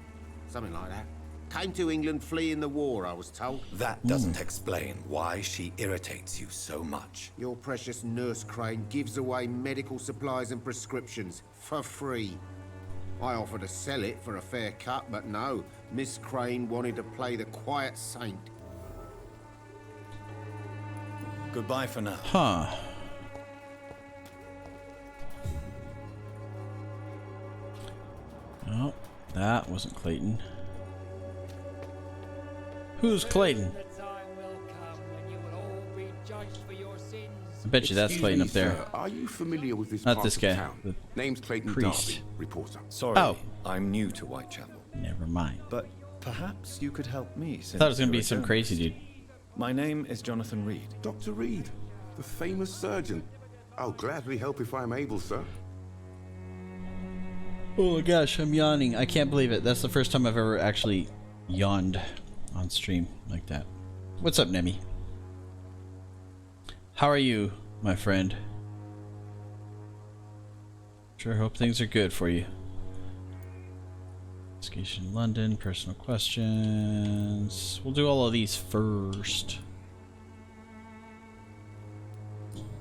Something like that. Came to England fleeing the war, I was told. That doesn't explain why she irritates you so much. Your precious Nurse Crane gives away medical supplies and prescriptions for free. I offered to sell it for a fair cut, but no. Miss Crane wanted to play the quiet saint. Goodbye for now. Huh. Oh, that wasn't Clayton. Who's Clayton? I bet you that's Clayton up there. Sir, are you familiar with this Not part this of guy. town? The Name's Clayton priest. Darby, reporter. Sorry, I'm new to Whitechapel. Never mind. But perhaps you could help me. I thought it was going to be some crazy dude. My name is Jonathan Reed. Dr. Reed, the famous surgeon. I'll gladly help if I'm able, sir. Oh my gosh, I'm yawning. I can't believe it. That's the first time I've ever actually yawned on stream like that. What's up, Nemi? How are you, my friend? Sure hope things are good for you. Investigation in London, personal questions. We'll do all of these first.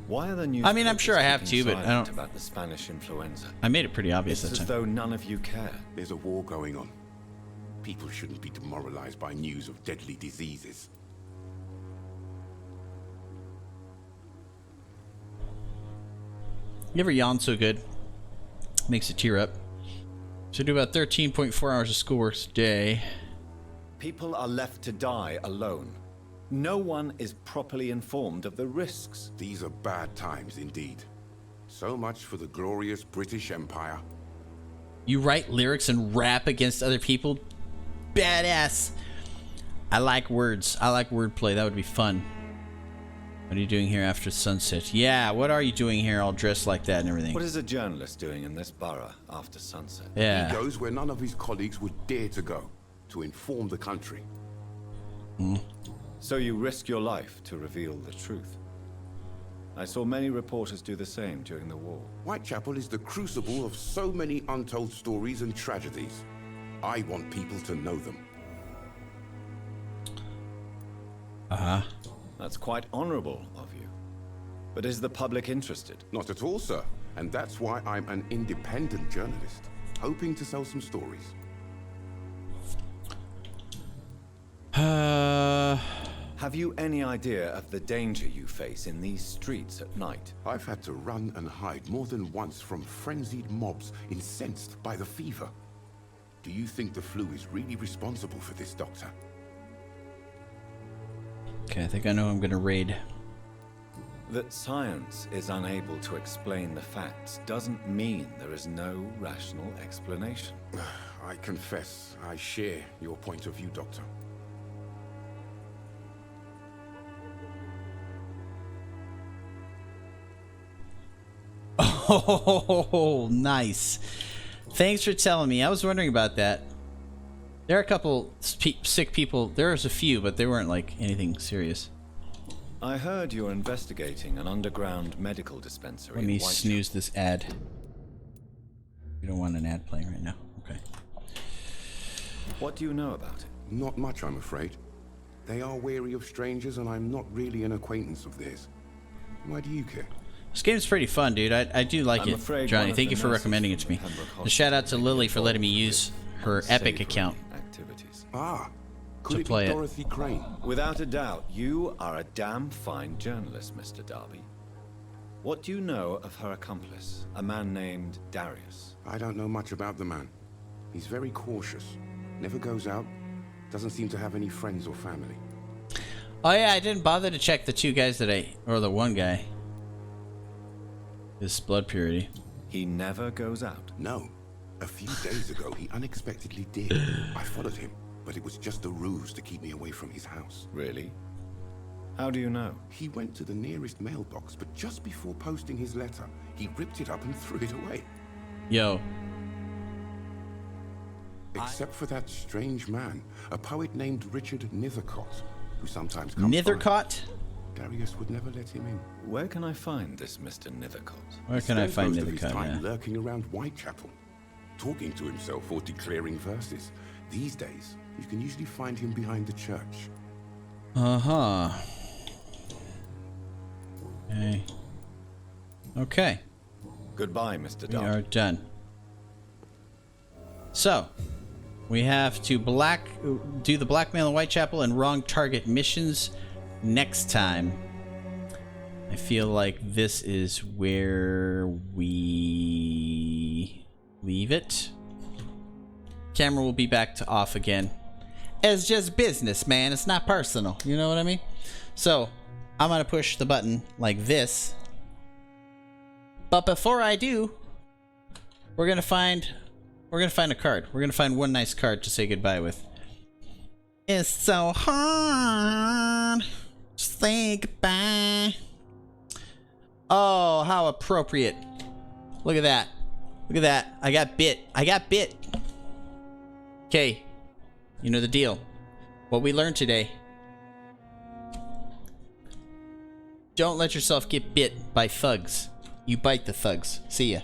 Why are the news? I mean, I'm sure I have to, but I don't. About the Spanish influenza. I made it pretty obvious It's that as time. though none of you care. There's a war going on. People shouldn't be demoralized by news of deadly diseases. You ever yawn so good? Makes you tear up. So do about 13.4 hours of schoolwork a day. People are left to die alone. No one is properly informed of the risks. These are bad times indeed. So much for the glorious British Empire. You write lyrics and rap against other people? Badass! I like words. I like wordplay. That would be fun. What are you doing here after sunset? Yeah, what are you doing here all dressed like that and everything? What is a journalist doing in this borough after sunset? Yeah. He goes where none of his colleagues would dare to go, to inform the country. So you risk your life to reveal the truth. I saw many reporters do the same during the war. Whitechapel is the crucible of so many untold stories and tragedies. I want people to know them. Uh-huh. That's quite honorable of you. But is the public interested? Not at all, sir. And that's why I'm an independent journalist, hoping to sell some stories. Have you any idea of the danger you face in these streets at night? I've had to run and hide more than once from frenzied mobs incensed by the fever. Do you think the flu is really responsible for this, Doctor? Okay, I think I know I'm gonna raid. That science is unable to explain the facts doesn't mean there is no rational explanation. I confess, I share your point of view, Doctor. Oh, nice. Thanks for telling me. I was wondering about that. There are a couple sick people. There was a few, but they weren't like anything serious. I heard you're investigating an underground medical dispensary. Let me snooze this ad. You don't want an ad playing right now. Okay. What do you know about it? Not much, I'm afraid. They are wary of strangers, and I'm not really an acquaintance of theirs. Why do you care? This game's pretty fun, dude. I do like I'm it, afraid Johnny. one of Thank the you for nurses recommending it to me. from Pembroke And shout out to Hospital Lily for letting me use her Epic unsavory account activities. Ah, to could it play be it. Dorothy Crane? Without a doubt, you are a damn fine journalist, Mr. Darby. What do you know of her accomplice, a man named Darius? I don't know much about the man. He's very cautious. Never goes out. Doesn't seem to have any friends or family. Oh yeah, I didn't bother to check the two guys that or the one guy. His blood purity. He never goes out. No. A few days ago, he unexpectedly did. I followed him, but it was just a ruse to keep me away from his house. Really? How do you know? He went to the nearest mailbox, but just before posting his letter, he ripped it up and threw it away. Yo. Except for that strange man, a poet named Richard Nethercott, who sometimes comes Nethercott? by. Darius would never let him in. Where can I find this Mr. Nethercott? Where can I find Most of his Nethercott? time Yeah. lurking around Whitechapel, talking to himself or declaring verses. These days, you can usually find him behind the church. Uh-huh. Okay. Okay. Goodbye, Mr. We Darby. are done. So, we have to do the blackmail in Whitechapel and wrong target missions next time. I feel like this is where we leave it. Camera will be back to off again. It's just business, man. It's not personal. You know what I mean? So, I'm going to push the button like this. But before I do, we're going to find We're gonna find a card. We're gonna find one nice card to say goodbye with. It's so hard to say goodbye. Oh, how appropriate. Look at that. Look at that. I got bit. I got bit. Okay. You know the deal. What we learned today. Don't let yourself get bit by thugs. You bite the thugs. See ya.